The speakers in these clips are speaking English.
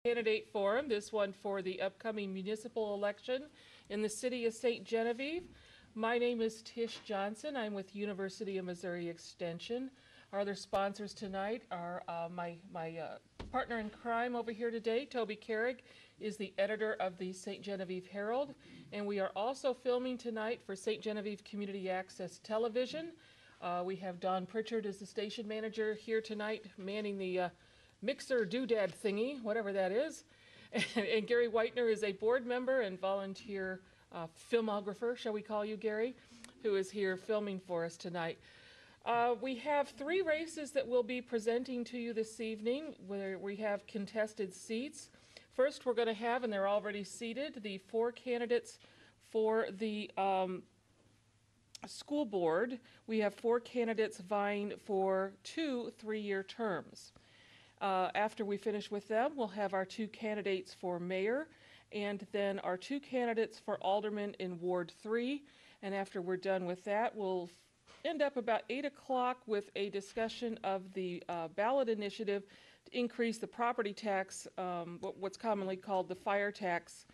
Candidate Forum, this one for the upcoming municipal election in the city of St. Genevieve. My name is Tish Johnson. I'm with University of Missouri Extension. Our other sponsors tonight are my partner in crime over here today, Toby Carrick, is the editor of the St. Genevieve Herald, and we are also filming tonight for St. Genevieve Community Access Television. We have Don Pritchard as the station manager here tonight, manning the mixer doodad thingy, whatever that is. And Gary Whitener is a board member and volunteer filmographer, shall we call you, Gary, who is here filming for us tonight. We have 3 races that we'll be presenting to you this evening, where we have contested seats. First, we're going to have, and they're already seated, the 4 candidates for the school board. We have 4 candidates vying for 2 3-year terms. After we finish with them, we'll have our 2 candidates for mayor, and then our 2 candidates for alderman in Ward 3. And after we're done with that, we'll end up about 8 o'clock with a discussion of the ballot initiative to increase the property tax, what's commonly called the fire tax,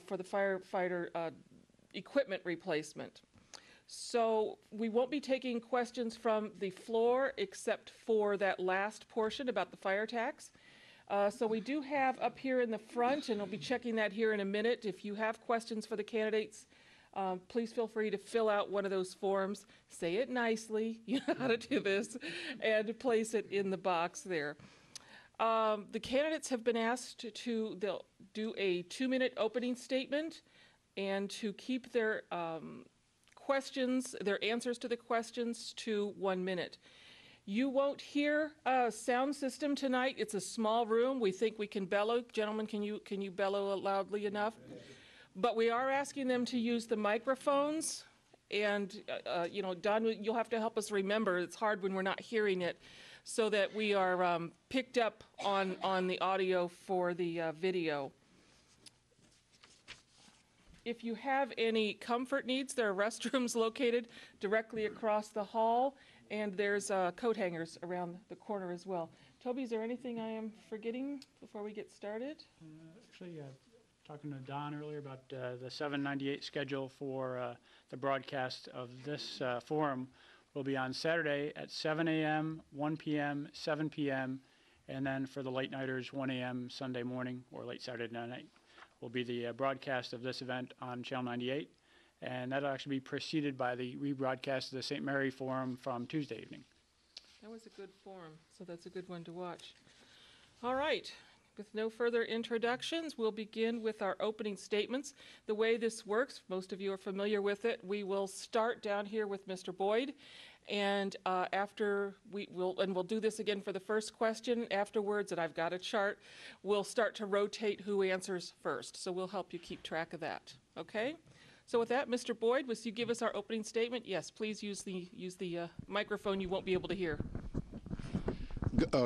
for the firefighter equipment replacement. So we won't be taking questions from the floor except for that last portion about the fire tax. So we do have up here in the front, and we'll be checking that here in a minute. If you have questions for the candidates, please feel free to fill out one of those forms, say it nicely, you know how to do this, and place it in the box there. The candidates have been asked to they'll do a 2-minute opening statement and to keep their questions, their answers to the questions, to 1 minute. You won't hear a sound system tonight. It's a small room. We think we can bellow. Gentlemen, can you bellow loudly enough? But we are asking them to use the microphones, and you know, Don, you'll have to help us remember. It's hard when we're not hearing it, so that we are picked up on the audio for the video. If you have any comfort needs, there are restrooms located directly across the hall, and there's coat hangers around the corner as well. Toby, is there anything I am forgetting before we get started? Actually, talking to Don earlier about the 798 schedule for the broadcast of this forum will be on Saturday at 7 a.m., 1 p.m., 7 p.m., and then for the late nighters, 1 a.m. Sunday morning or late Saturday night will be the broadcast of this event on Channel 98, and that'll actually be preceded by the rebroadcast of the St. Mary Forum from Tuesday evening. That was a good forum, so that's a good one to watch. All right. With no further introductions, we'll begin with our opening statements. The way this works, most of you are familiar with it, we will start down here with Mr. Boyd, and after we'll do this again for the first question afterwards, and I've got a chart, we'll start to rotate who answers first, so we'll help you keep track of that, okay? So with that, Mr. Boyd, would you give us our opening statement? Yes, please use the microphone. You won't be able to hear.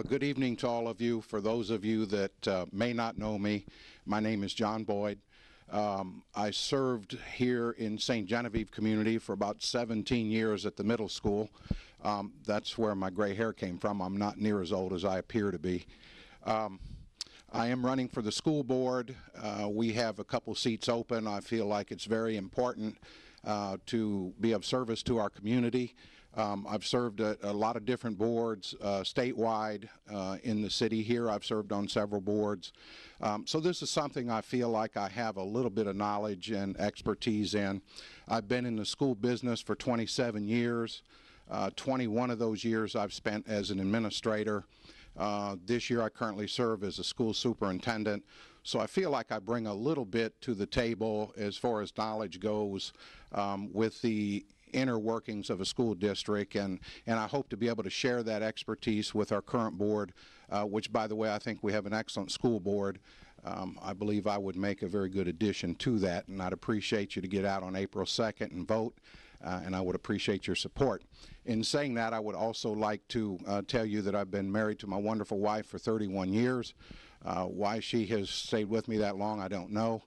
Good evening to all of you. For those of you that may not know me, my name is John Boyd. I served here in St. Genevieve community for about 17 years at the middle school. That's where my gray hair came from. I'm not near as old as I appear to be. I am running for the school board. We have a couple seats open. I feel like it's very important to be of service to our community. I've served a lot of different boards statewide in the city here. I've served on several boards. So this is something I feel like I have a little bit of knowledge and expertise in. I've been in the school business for 27 years. 21 of those years I've spent as an administrator. This year I currently serve as a school superintendent. So I feel like I bring a little bit to the table as far as knowledge goes with the inner workings of a school district, and I hope to be able to share that expertise with our current board, which, by the way, I think we have an excellent school board. I believe I would make a very good addition to that, and I'd appreciate you to get out on April 2nd and vote, and I would appreciate your support. In saying that, I would also like to tell you that I've been married to my wonderful wife for 31 years. Why she has stayed with me that long, I don't know.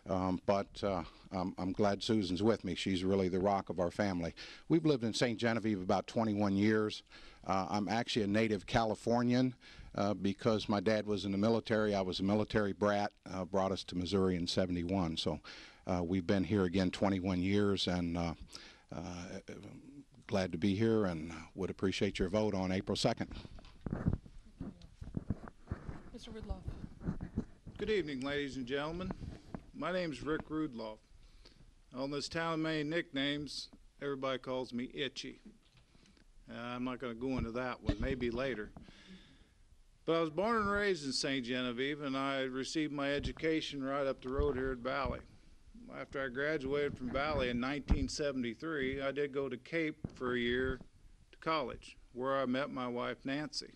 But I'm glad Susan's with me. She's really the rock of our family. We've lived in St. Genevieve about 21 years. I'm actually a native Californian. because my dad was in the military. I was a military brat, brought us to Missouri in '71. So we've been here again 21 years, and glad to be here, and would appreciate your vote on April 2nd. Mr. Rudloff. Good evening, ladies and gentlemen. My name is Rick Rudloff. On this town of many nicknames, everybody calls me Itchy. I'm not going to go into that one, maybe later. But I was born and raised in St. Genevieve, and I received my education right up the road here at Valley. After I graduated from Valley in 1973, I did go to Cape for a year to college, where I met my wife, Nancy.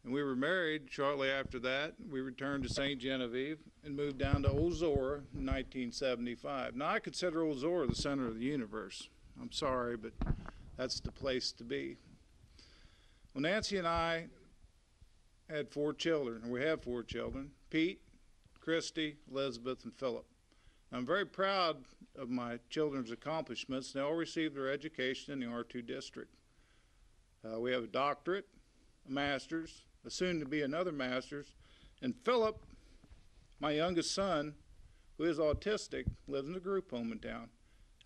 And we were married shortly after that. We returned to St. Genevieve and moved down to Ozora in 1975. Now, I consider Ozora the center of the universe. I'm sorry, but that's the place to be. Well, Nancy and I had 4 children, and we have 4 children: Pete, Christy, Elizabeth, and Philip. I'm very proud of my children's accomplishments. They all received their education in the R2 district. We have a doctorate, a master's, a soon-to-be another master's, and Philip, my youngest son, who is autistic, lives in a group home in town,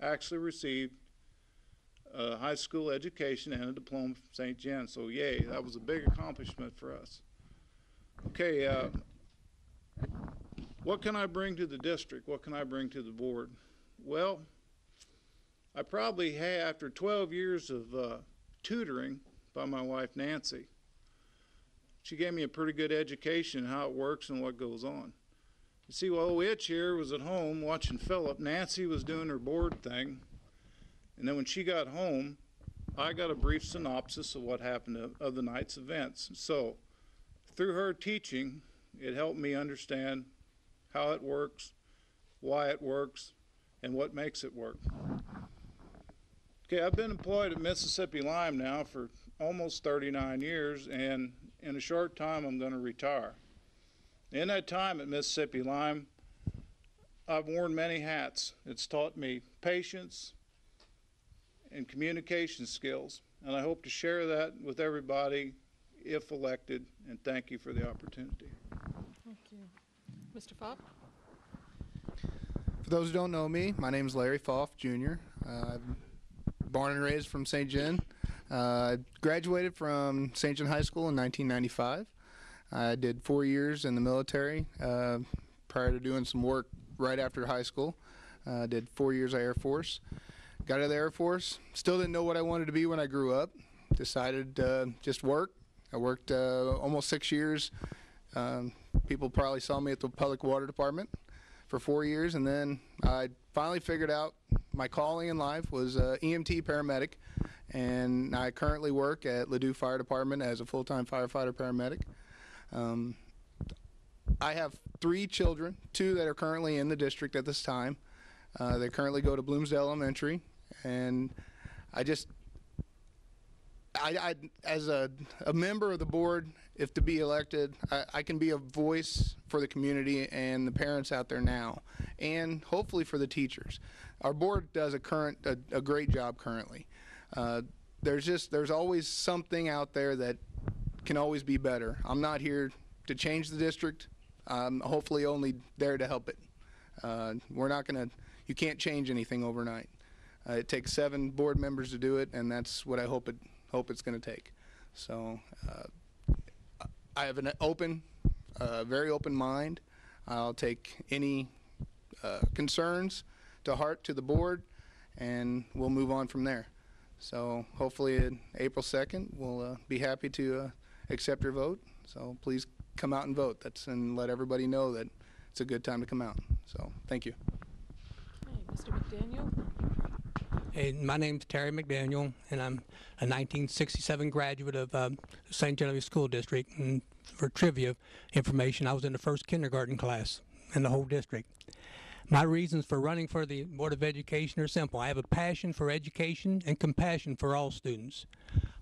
actually received a high school education and a diploma from St. Gen. So yay, that was a big accomplishment for us. Okay, what can I bring to the district? What can I bring to the board? Well, I probably have, after 12 years of tutoring by my wife Nancy, she gave me a pretty good education how it works and what goes on. You see, while Itch here was at home watching Philip, Nancy was doing her board thing, and then when she got home, I got a brief synopsis of what happened of the night's events. So through her teaching, it helped me understand how it works, why it works, and what makes it work. Okay, I've been employed at Mississippi Lime now for almost 39 years, and in a short time I'm going to retire. In that time at Mississippi Lime, I've worn many hats. It's taught me patience and communication skills, and I hope to share that with everybody if elected, and thank you for the opportunity. Thank you. Mr. Fopp? For those who don't know me, my name is Larry Foff, Jr. I'm born and raised from St. Gen. Graduated from St. Gen High School in 1995. I did 4 years in the military prior to doing some work right after high school. Did 4 years of Air Force. Got out of the Air Force. Still didn't know what I wanted to be when I grew up. Decided just work. I worked almost 6 years. People probably saw me at the Public Water Department for 4 years, and then I finally figured out my calling in life was EMT paramedic, and I currently work at Ladue Fire Department as a full-time firefighter paramedic. I have 3 children, 2 that are currently in the district at this time. They currently go to Bloomsdale Elementary, and I as a member of the board, if to be elected, I can be a voice for the community and the parents out there now, and hopefully for the teachers. Our board does a great job currently. There's always something out there that can always be better. I'm not here to change the district. I'm hopefully only there to help it. You can't change anything overnight. It takes 7 board members to do it, and that's what I hope it's going to take. So I have an very open mind. I'll take any concerns to heart to the board, and we'll move on from there. So hopefully April 2nd, we'll be happy to accept your vote. So please come out and vote. And let everybody know that it's a good time to come out. So thank you. Okay, Mr. McDaniel? Hey, my name's Terry McDaniel, and I'm a 1967 graduate of St. Genevieve School District. And for trivia information, I was in the first kindergarten class in the whole district. My reasons for running for the Board of Education are simple. I have a passion for education and compassion for all students.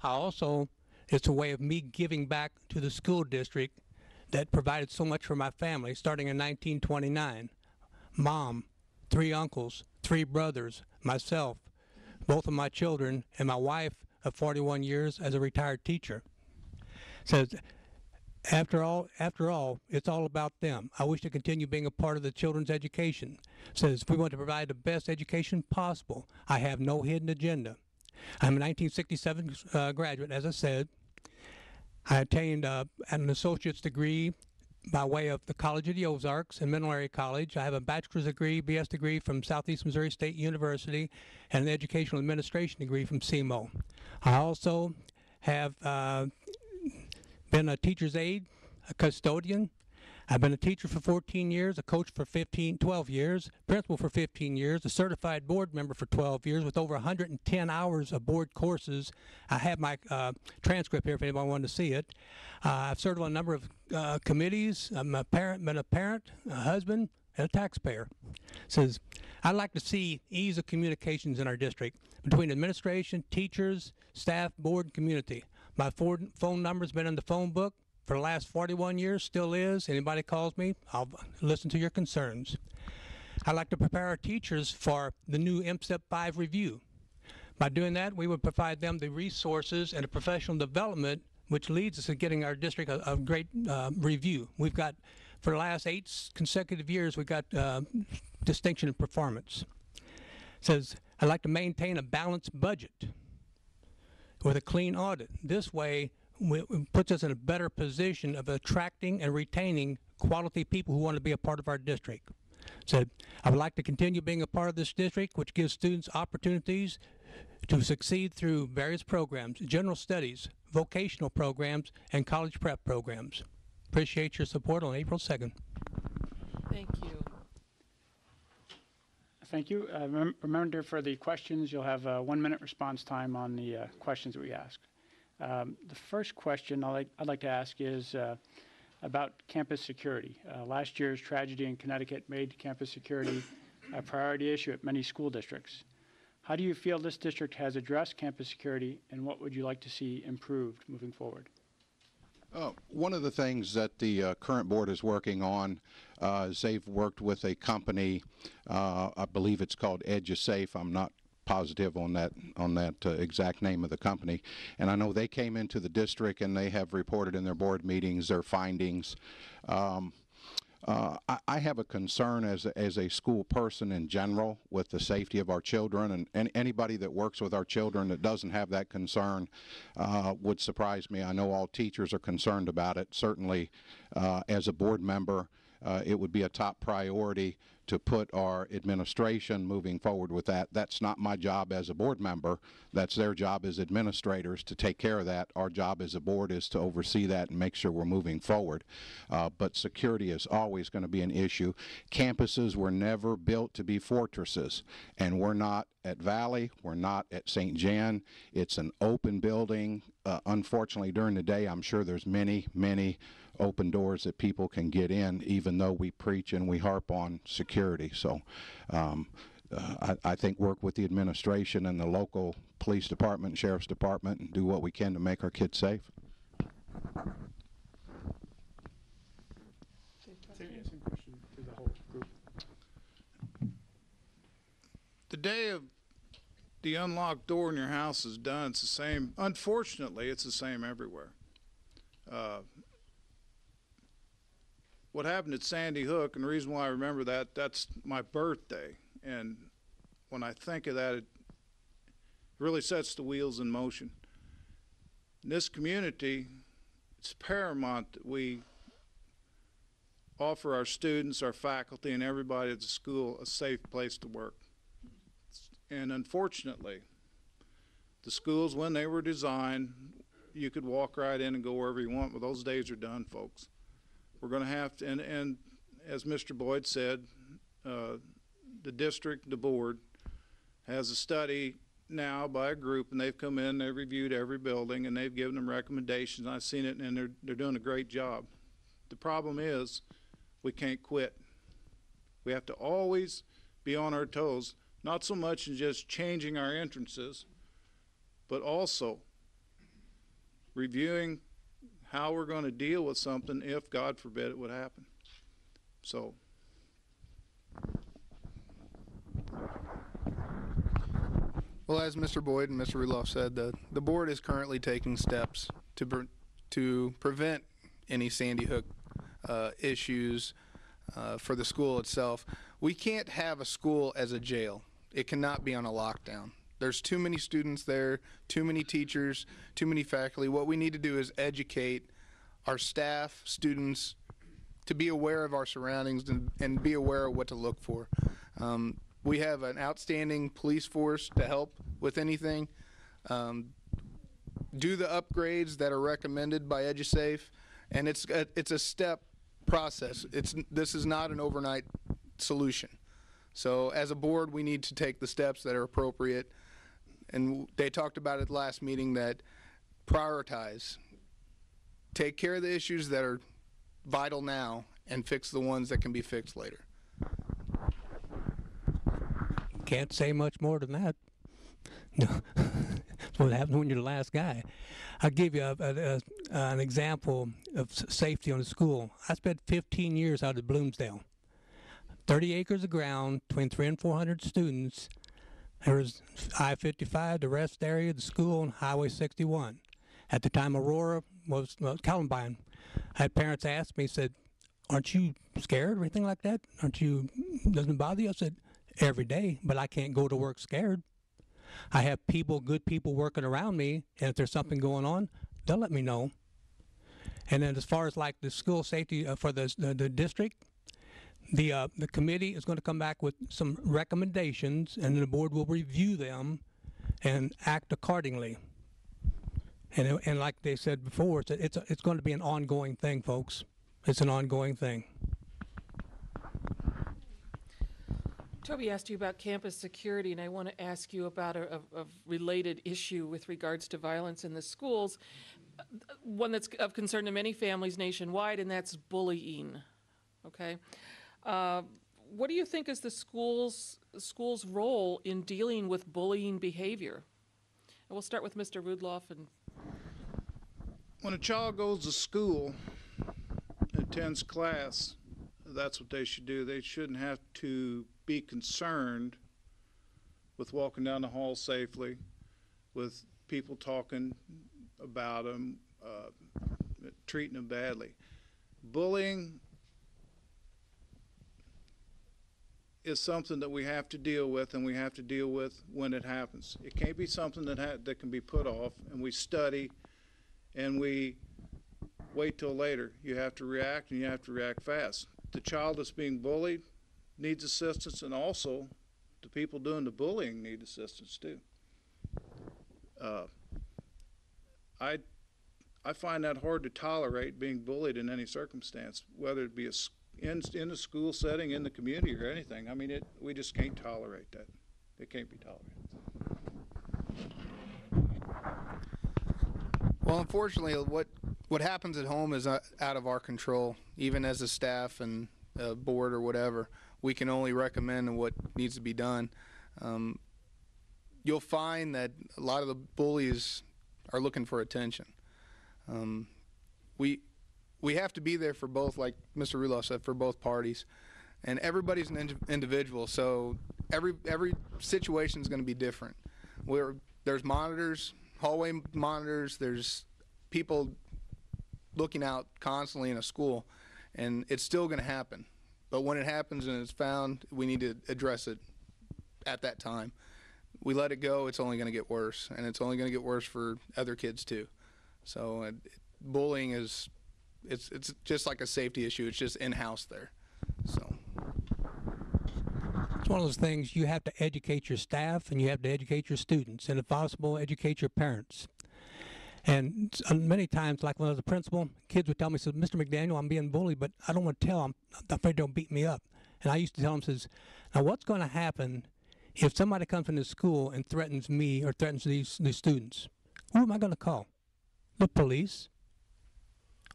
It's a way of me giving back to the school district that provided so much for my family, starting in 1929. Mom, 3 uncles, 3 brothers, myself, both of my children, and my wife of 41 years as a retired teacher. Says, after all, it's all about them. I wish to continue being a part of the children's education. Says, we want to provide the best education possible. I have no hidden agenda. I'm a 1967 graduate, as I said. I attained an associate's degree by way of the College of the Ozarks and Mineral Area College. I have a bachelor's degree, BS degree from Southeast Missouri State University, and an educational administration degree from SEMO. I also have been a teacher's aide, a custodian. I've been a teacher for 14 years, a coach for 12 years, principal for 15 years, a certified board member for 12 years with over 110 hours of board courses. I have my transcript here if anyone wanted to see it. I've served on a number of committees. I'm been a parent, a husband, and a taxpayer. Says, I'd like to see ease of communications in our district between administration, teachers, staff, board, and community. My phone number's been in the phone book for the last 41 years, still is. Anybody calls me, I'll listen to your concerns. I'd like to prepare our teachers for the new MSTEP 5 review. By doing that, we would provide them the resources and the professional development which leads us to getting our district a great review. We've got, for the last 8 consecutive years, we've got distinction in performance. It says, I'd like to maintain a balanced budget with a clean audit. This way, it puts us in a better position of attracting and retaining quality people who want to be a part of our district. So I would like to continue being a part of this district, which gives students opportunities to succeed through various programs, general studies, vocational programs, and college prep programs. Appreciate your support on April 2nd. Thank you. Thank you. Remember, for the questions, you'll have a 1-minute response time on the questions that we ask. The first question I'd like to ask is about campus security. Last year's tragedy in Connecticut made campus security a priority issue at many school districts. How do you feel this district has addressed campus security, and what would you like to see improved moving forward? One of the things that the current board is working on is they've worked with a company, I believe it's called EduSafe. I'm not positive on that exact name of the company, and I know they came into the district and they have reported in their board meetings their findings. I have a concern as a school person in general with the safety of our children, and anybody that works with our children that doesn't have that concern would surprise me. I know all teachers are concerned about it. Certainly, as a board member, it would be a top priority to put our administration moving forward with that. That's not my job as a board member. That's their job as administrators to take care of that. Our job as a board is to oversee that and make sure we're moving forward. But security is always going to be an issue. Campuses were never built to be fortresses, and we're not at Valley, we're not at St. Jan. It's an open building. Unfortunately, during the day, I'm sure there's many open doors that people can get in, even though we preach and we harp on security. So I think work with the administration and the local police department, sheriff's department, and do what we can to make our kids safe. Same question to the whole group. The day of the unlocked door in your house is done, it's the same. Unfortunately, it's the same everywhere. What happened at Sandy Hook, and the reason why I remember that, that's my birthday. And when I think of that, it really sets the wheels in motion. In this community, it's paramount that we offer our students, our faculty, and everybody at the school a safe place to work. And unfortunately, the schools, when they were designed, you could walk right in and go wherever you want, but those days are done, folks. We're going to have to, and as Mr. Boyd said, the district, the board, has a study now by a group, and they've come in, they've reviewed every building, and they've given them recommendations. I've seen it, and they're doing a great job. The problem is we can't quit. We have to always be on our toes, not so much in just changing our entrances, but also reviewing how we're going to deal with something if, God forbid, it would happen. So. Well, as Mr. Boyd and Mr. Rudloff said, the board is currently taking steps to to prevent any Sandy Hook issues for the school itself. We can't have a school as a jail. It cannot be on a lockdown. There's too many students there, too many teachers, too many faculty. What we need to do is educate our staff, students, to be aware of our surroundings and be aware of what to look for. We have an outstanding police force to help with anything. Do the upgrades that are recommended by EduSafe, and it's a step process. This is not an overnight solution. So as a board, we need to take the steps that are appropriate. And they talked about at the last meeting that prioritize, take care of the issues that are vital now, and fix the ones that can be fixed later. Can't say much more than that. No. That's what happens when you're the last guy. I'll give you an example of safety on the school. I spent 15 years out at Bloomsdale. 30 acres of ground, between 300 and 400 students. There was I-55, the rest area, the school, and Highway 61. At the time, Aurora was Columbine. I had parents ask me, said, "Aren't you scared or anything like that? Doesn't it bother you?" I said, "Every day, but I can't go to work scared. I have good people working around me, and if there's something going on, they'll let me know." And then as far as like the school safety for the district, the committee is going to come back with some recommendations, and the board will review them and act accordingly. And like they said before, it's going to be an ongoing thing, folks. It's an ongoing thing. Toby asked you about campus security, and I want to ask you about a related issue with regards to violence in the schools, one that's of concern to many families nationwide, and that's bullying. Okay, what do you think is the school's role in dealing with bullying behavior? And we'll start with Mr. Rudloff. And when a child goes to school, attends class, that's what they should do. They shouldn't have to be concerned with walking down the hall safely, with people talking about them, treating them badly. Bullying is something that we have to deal with, and we have to deal with when it happens. It can't be something that can be put off, and we study and we wait till later. You have to react, and you have to react fast. The child that's being bullied needs assistance, and also the people doing the bullying need assistance too. I find that hard to tolerate, being bullied in any circumstance, whether it be in a school setting, in the community, or anything. I mean, we just can't tolerate that. It can't be tolerated. Well, unfortunately, what happens at home is out of our control. Even as a staff and a board or whatever, we can only recommend what needs to be done. You'll find that a lot of the bullies are looking for attention. We have to be there for both, like Mr. Rudloff said, for both parties. And everybody's an individual, so every situation is going to be different. There's monitors, hallway monitors, there's people looking out constantly in a school, and it's still going to happen. But when it happens and it's found, we need to address it at that time. We let it go, it's only going to get worse, and it's only going to get worse for other kids too. So bullying it's just like a safety issue. It's just in-house there. So it's one of those things, you have to educate your staff and you have to educate your students, and if possible, educate your parents. And many times, like when I was a principal, kids would tell me, says, "Mr. McDaniel, I'm being bullied, but I don't want to tell them. I'm afraid they'll beat me up." And I used to tell them, says, "Now what's going to happen if somebody comes into school and threatens me or threatens these students? Who am I going to call? The police.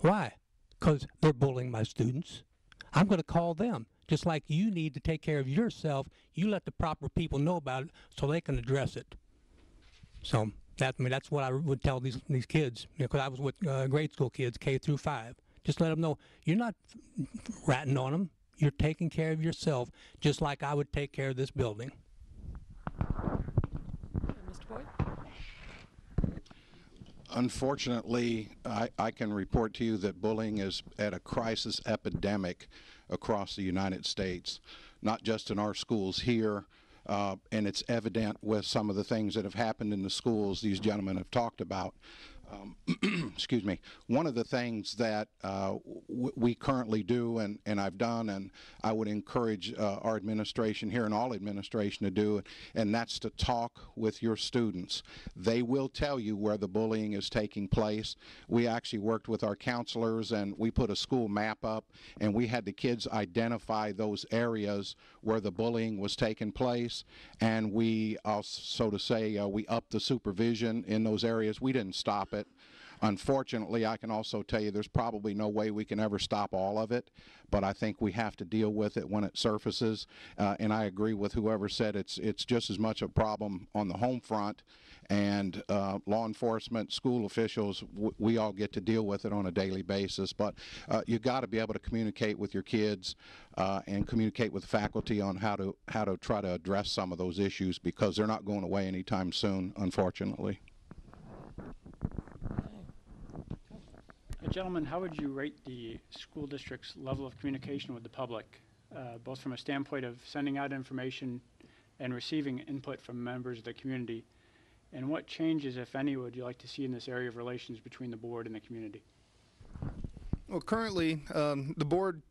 Why? Because they're bullying my students. I'm going to call them. Just like you need to take care of yourself, you let the proper people know about it so they can address it." So that's what I would tell these kids, because I was with grade school kids, K through 5. Just let them know you're not ratting on them. You're taking care of yourself, just like I would take care of this building. Mr. Boyd? Unfortunately, I can report to you that bullying is at a crisis epidemic across the United States, not just in our schools here, and it's evident with some of the things that have happened in the schools these gentlemen have talked about. Excuse me. One of the things that we currently do, and I've done, and I would encourage our administration here and all administration to do, and that's to talk with your students. They will tell you where the bullying is taking place. We actually worked with our counselors, and we put a school map up, and we had the kids identify those areas where the bullying was taking place, and we, so to say, we upped the supervision in those areas. We didn't stop it. Unfortunately, I can also tell you there's probably no way we can ever stop all of it, but I think we have to deal with it when it surfaces. And I agree with whoever said it's just as much a problem on the home front, and law enforcement, school officials, we all get to deal with it on a daily basis. But you got to be able to communicate with your kids and communicate with faculty on how to try to address some of those issues, because they're not going away anytime soon, unfortunately. Gentlemen, how would you rate the school district's level of communication with the public, both from a standpoint of sending out information and receiving input from members of the community? And what changes, if any, would you like to see in this area of relations between the board and the community? Well, currently, the board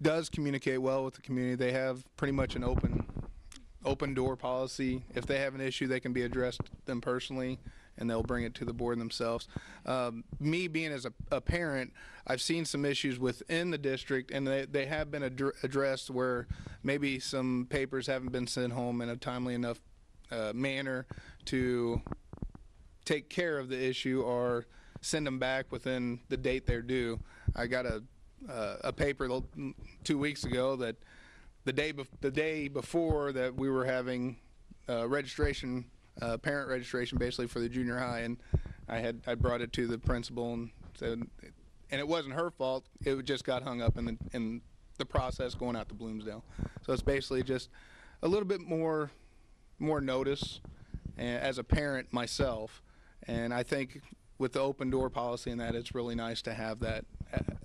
does communicate well with the community. They have pretty much an open door policy. If they have an issue, they can be addressed them personally, and they'll bring it to the board themselves. Me being as a parent, I've seen some issues within the district, and they have been addressed where maybe some papers haven't been sent home in a timely enough manner to take care of the issue or send them back within the date they're due. I got a paper 2 weeks ago that the day before that we were having registration, parent registration basically for the junior high, and I brought it to the principal and said, and it wasn't her fault, it just got hung up in the process going out to Bloomsdale. So it's basically just a little bit more notice as a parent myself, and I think with the open door policy and that, it's really nice to have that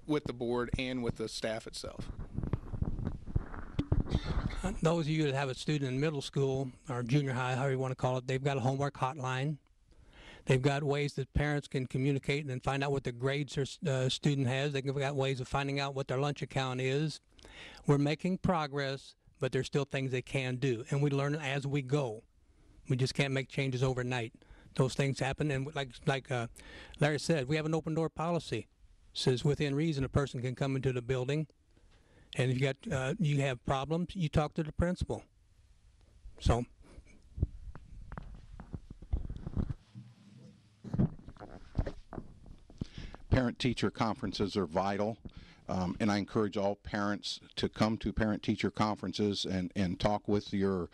with the board and with the staff itself. Those of you that have a student in middle school or junior high, however you want to call it, they've got a homework hotline. They've got ways that parents can communicate and find out what the grades their student has. They've got ways of finding out what their lunch account is. We're making progress, but there's still things they can do, and we learn as we go. We just can't make changes overnight. Those things happen, and like Larry said, we have an open door policy. It says within reason a person can come into the building, and if you have problems, you talk to the principal. So. Parent-teacher conferences are vital, and I encourage all parents to come to parent-teacher conferences and talk with your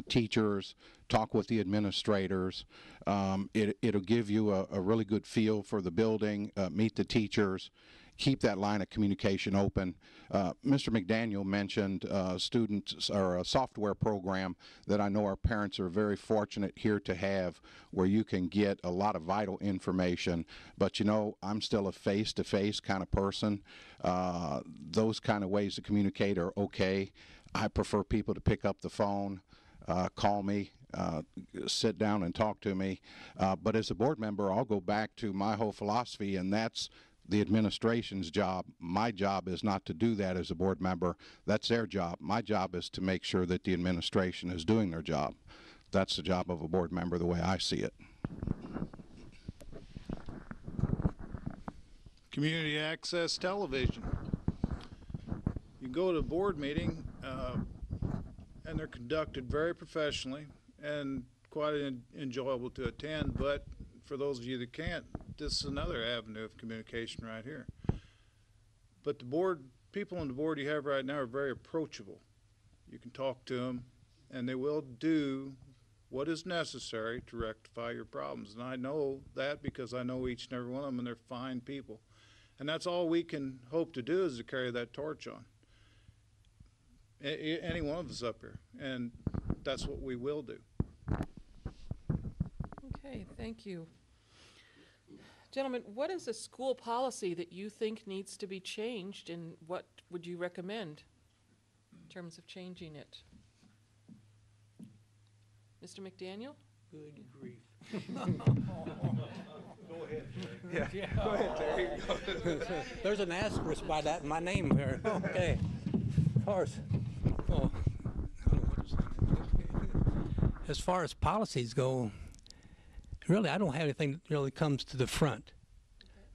teachers, talk with the administrators. It'll give you a really good feel for the building, meet the teachers, keep that line of communication open. Mr. McDaniel mentioned students or a software program that I know our parents are very fortunate here to have, where you can get a lot of vital information. But you know, I'm still a face-to-face kind of person. Those kind of ways to communicate are okay. I prefer people to pick up the phone, call me, sit down and talk to me. But as a board member, I'll go back to my whole philosophy, and that's the administration's job. My job is not to do that as a board member. That's their job. My job is to make sure that the administration is doing their job. That's the job of a board member, the way I see it. Community access television. You go to a board meeting, and they're conducted very professionally and quite enjoyable to attend, but for those of you that can't, this is another avenue of communication right here. But the board, people on the board you have right now are very approachable. You can talk to them, and they will do what is necessary to rectify your problems. And I know that because I know each and every one of them, and they're fine people. And that's all we can hope to do, is to carry that torch on. Any one of us up here, and that's what we will do. Okay, thank you. Gentlemen, what is a school policy that you think needs to be changed, and what would you recommend in terms of changing it? Mr. McDaniel? Good grief. There's an asterisk by that in my name here. Okay. Of course. Oh. As far as policies go, really, I don't have anything that really comes to the front.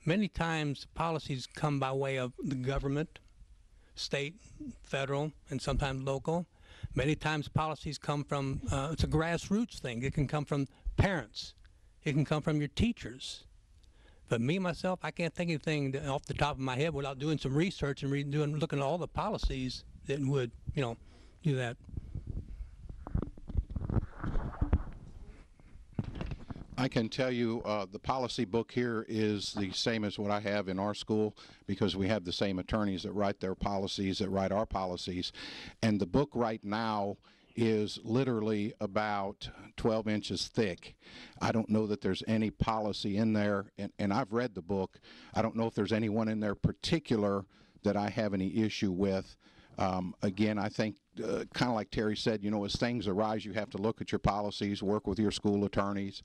Many times policies come by way of the government, state, federal, and sometimes local. Many times policies come from, it's a grassroots thing. It can come from parents. It can come from your teachers. But me, myself, I can't think of anything off the top of my head without doing some research and looking at all the policies that would, do that. I can tell you the policy book here is the same as what I have in our school, because we have the same attorneys that write their policies, that write our policies. And the book right now is literally about 12 inches thick. I don't know that there's any policy in there, and I've read the book. I don't know if there's anyone in there particular that I have any issue with. Again, I think kind of like Terry said, as things arise, you have to look at your policies, work with your school attorneys.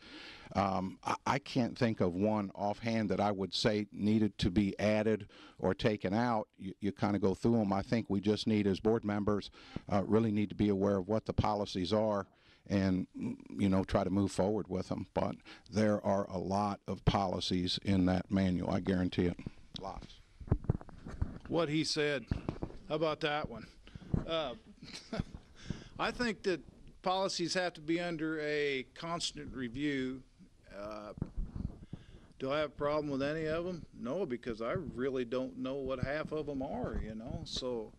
I can't think of one offhand that I would say needed to be added or taken out. You kind of go through them. I think we just need, as board members, really need to be aware of what the policies are and, try to move forward with them. But there are a lot of policies in that manual, I guarantee it. Lots. What he said. How about that one? I think that policies have to be under a constant review. Do I have a problem with any of them? No, because I really don't know what half of them are, So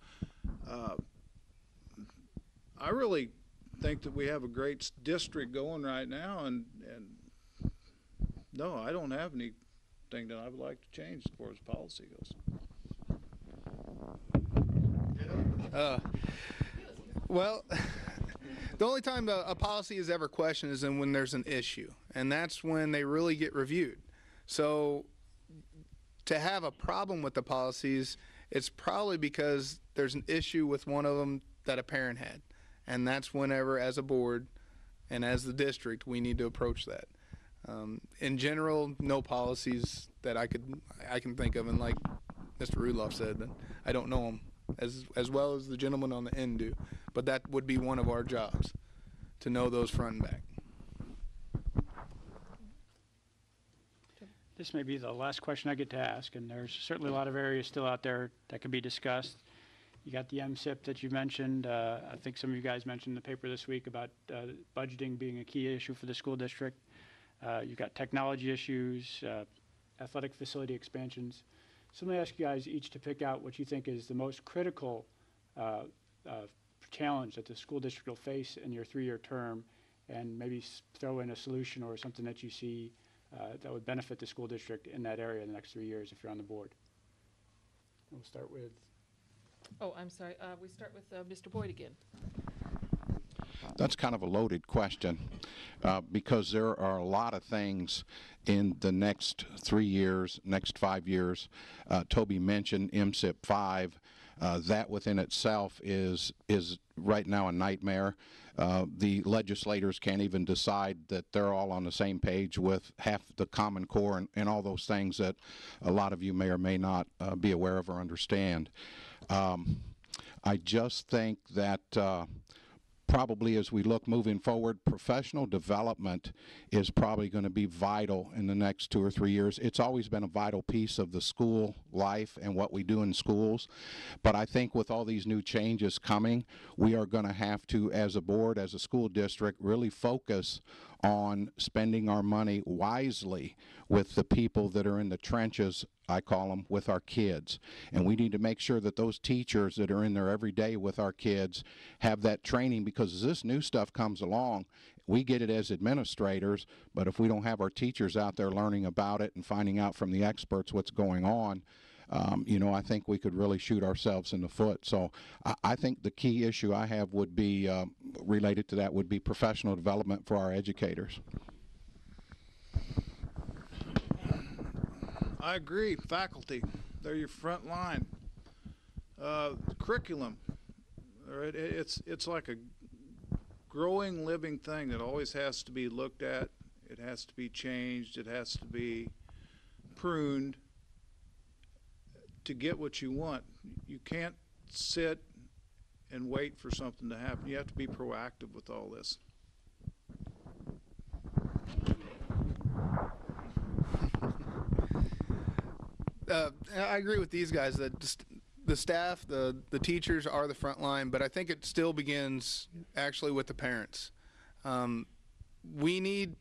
I really think that we have a great district going right now, and no, I don't have anything that I would like to change as far as policy goes. Well, the only time a policy is ever questioned is when there's an issue, and that's when they really get reviewed. So to have a problem with the policies, it's probably because there's an issue with one of them that a parent had, and that's whenever, as a board and as the district, we need to approach that. In general, no policies that I can think of, and like Mr. Rudloff said, that I don't know them as well as the gentleman on the end do, but that would be one of our jobs, to know those front and back. This may be the last question I get to ask, and there's certainly a lot of areas still out there that can be discussed. You got the MSIP that you mentioned. I think some of you guys mentioned in the paper this week about budgeting being a key issue for the school district. You've got technology issues, athletic facility expansions. So let me ask you guys each to pick out what you think is the most critical challenge that the school district will face in your 3-year term, and maybe throw in a solution or something that you see that would benefit the school district in that area in the next 3 years if you're on the board. We'll start with... Oh, I'm sorry. We start with Mr. Boyd again. That's kind of a loaded question because there are a lot of things in the next 3 years, next 5 years. Toby mentioned MSIP 5. That within itself is right now a nightmare. The legislators can't even decide that they're all on the same page with half the Common Core and all those things that a lot of you may or may not be aware of or understand. I just think that probably as we look moving forward, professional development is probably going to be vital in the next 2 or 3 years. It's always been a vital piece of the school life and what we do in schools. But I think with all these new changes coming, we are going to have to, as a board, as a school district, really focus on spending our money wisely with the people that are in the trenches, I call them, with our kids. And we need to make sure that those teachers that are in there every day with our kids have that training, because as this new stuff comes along, we get it as administrators, but if we don't have our teachers out there learning about it and finding out from the experts what's going on, I think we could really shoot ourselves in the foot. So I think the key issue I have would be related to that would be professional development for our educators. I agree. Faculty, they're your front line. Curriculum, all right, it's like a growing, living thing that always has to be looked at. It has to be changed. It has to be pruned to get what you want. You can't sit and wait for something to happen. You have to be proactive with all this. I agree with these guys that just the staff, the teachers are the front line, but I think it still begins actually with the parents. We need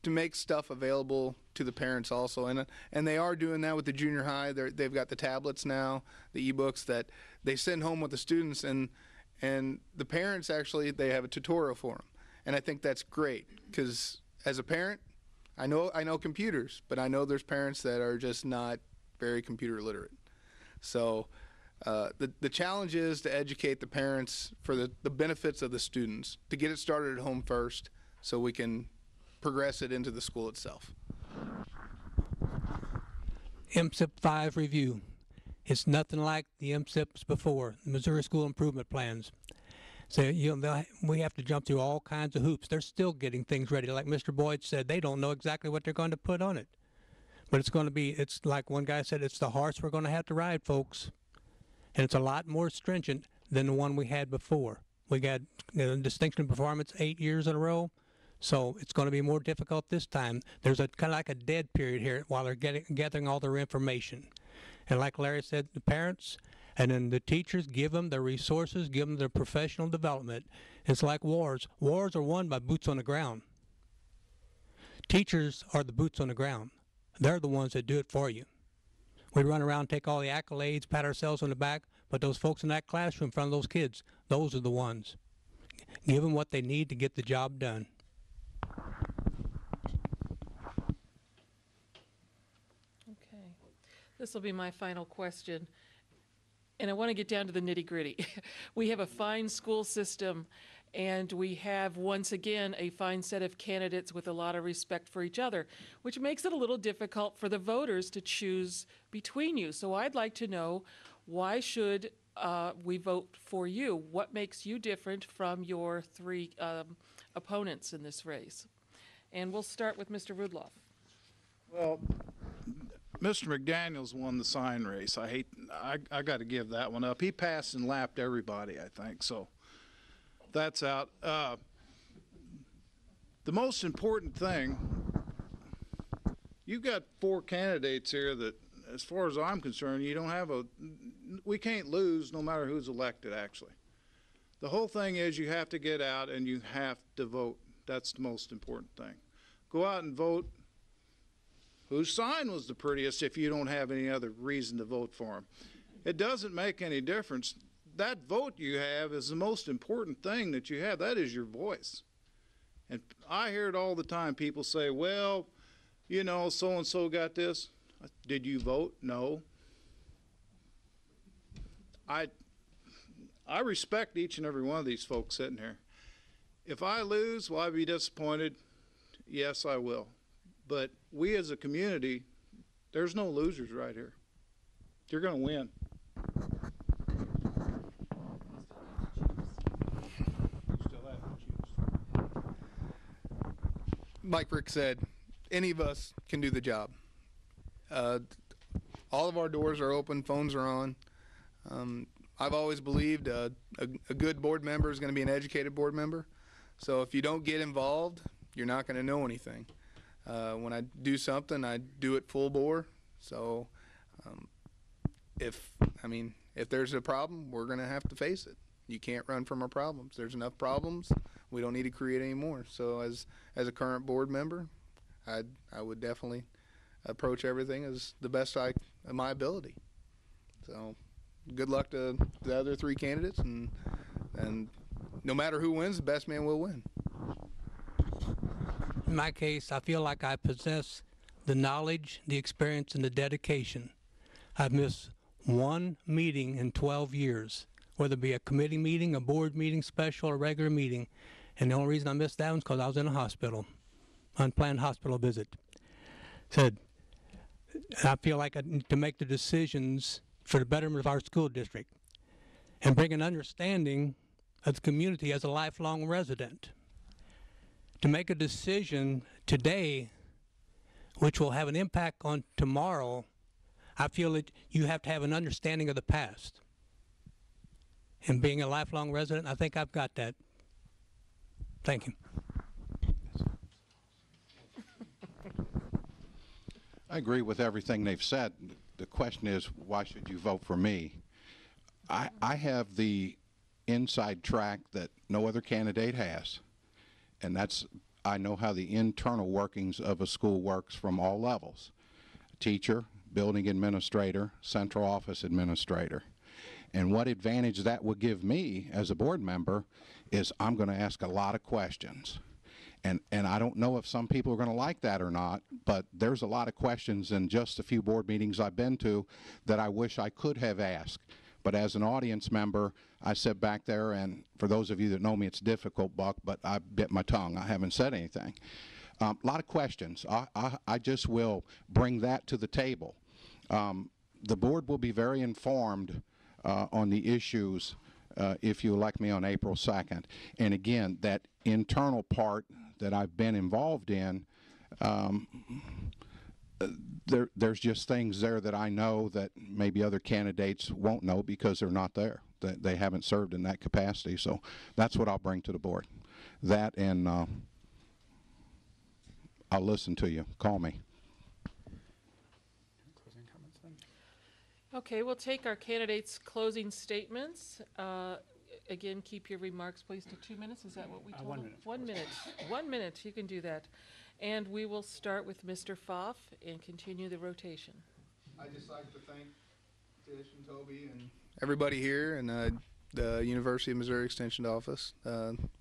to make stuff available to the parents also, and they are doing that with the junior high. They've got the tablets now, the ebooks that they send home with the students, and the parents actually, they have a tutorial for them, and I think that's great because as a parent, I know computers, but I know there's parents that are just not very computer literate. So the challenge is to educate the parents for the benefits of the students, to get it started at home first so we can progress it into the school itself. MSIP 5 review. It's nothing like the MSIPs before, the Missouri School Improvement Plans. So we have to jump through all kinds of hoops. They're still getting things ready. Like Mr. Boyd said, they don't know exactly what they're going to put on it. But it's like one guy said, it's the horse we're going to have to ride, folks. And it's a lot more stringent than the one we had before. We got distinction of performance 8 years in a row. So it's going to be more difficult this time. There's a kind of like a dead period here while they're gathering all their information. And like Larry said, the parents and then the teachers, give them the resources, give them their professional development. It's like wars. Wars are won by boots on the ground. Teachers are the boots on the ground. They're the ones that do it for you. We run around, take all the accolades, pat ourselves on the back, but those folks in that classroom in front of those kids, those are the ones. Give them what they need to get the job done. Okay. This will be my final question. And I want to get down to the nitty-gritty. We have a fine school system, and we have, once again, a fine set of candidates with a lot of respect for each other, which makes it a little difficult for the voters to choose between you. So I'd like to know, why should we vote for you? What makes you different from your three opponents in this race? And we'll start with Mr. Rudloff. Well, Mr. McDaniels won the sign race. I got to give that one up. He passed and lapped everybody, I think. So that's out. The most important thing, you've got 4 candidates here that, as far as I'm concerned, we can't lose no matter who's elected, actually. The whole thing is you have to get out and you have to vote. That's the most important thing. Go out and vote. Whose sign was the prettiest if you don't have any other reason to vote for him? It doesn't make any difference. That vote you have is the most important thing that you have. That is your voice. And I hear it all the time. People say, well, you know, so-and-so got this. Did you vote? No. I respect each and every one of these folks sitting here. If I lose, will I be disappointed? Yes, I will. But we as a community, there's no losers right here. You're going to win. Like Rick said, any of us can do the job. All of our doors are open, phones are on. I've always believed a good board member is going to be an educated board member. So if you don't get involved, you're not going to know anything. When I do something, I do it full bore. So if there's a problem, we're going to have to face it. You can't run from our problems. There's enough problems. We don't need to create any more. So as a current board member, I would definitely approach everything as the best of my ability. So good luck to the other 3 candidates, and no matter who wins, the best man will win. In my case, I feel like I possess the knowledge, the experience, and the dedication. I've missed 1 meeting in 12 years, whether it be a committee meeting, a board meeting, special, or regular meeting. And the only reason I missed that one is because I was in a hospital, unplanned hospital visit. Said, I feel like I need to make the decisions for the betterment of our school district and bring an understanding of the community as a lifelong resident. To make a decision today which will have an impact on tomorrow, I feel that you have to have an understanding of the past. And being a lifelong resident, I think I've got that. Thank you. I agree with everything they've said. The question is, why should you vote for me? I have the inside track that no other candidate has, and that's, I know how the internal workings of a school works from all levels: teacher, building administrator, central office administrator. And what advantage that would give me as a board member is I'm going to ask a lot of questions. And I don't know if some people are going to like that or not, but there's a lot of questions in just a few board meetings I've been to that I wish I could have asked. But as an audience member, I sit back there, and for those of you that know me, it's difficult, Buck, but I bit my tongue. I haven't said anything. A lot of questions. I just will bring that to the table. The board will be very informed on the issues if you elect me on April 2nd. And again, that internal part that I've been involved in, there's just things there that I know that maybe other candidates won't know because they're not there. They haven't served in that capacity. So that's what I'll bring to the board. That, and I'll listen to you. Call me. Okay, we'll take our candidates' closing statements. Again, keep your remarks, please, to 2 minutes. Is that what we told 1 them? minute. 1 minute. 1 minute. You can do that. And we will start with Mr. Pfaff and continue the rotation. I'd just like to thank Tish and Toby and everybody here and the University of Missouri Extension Office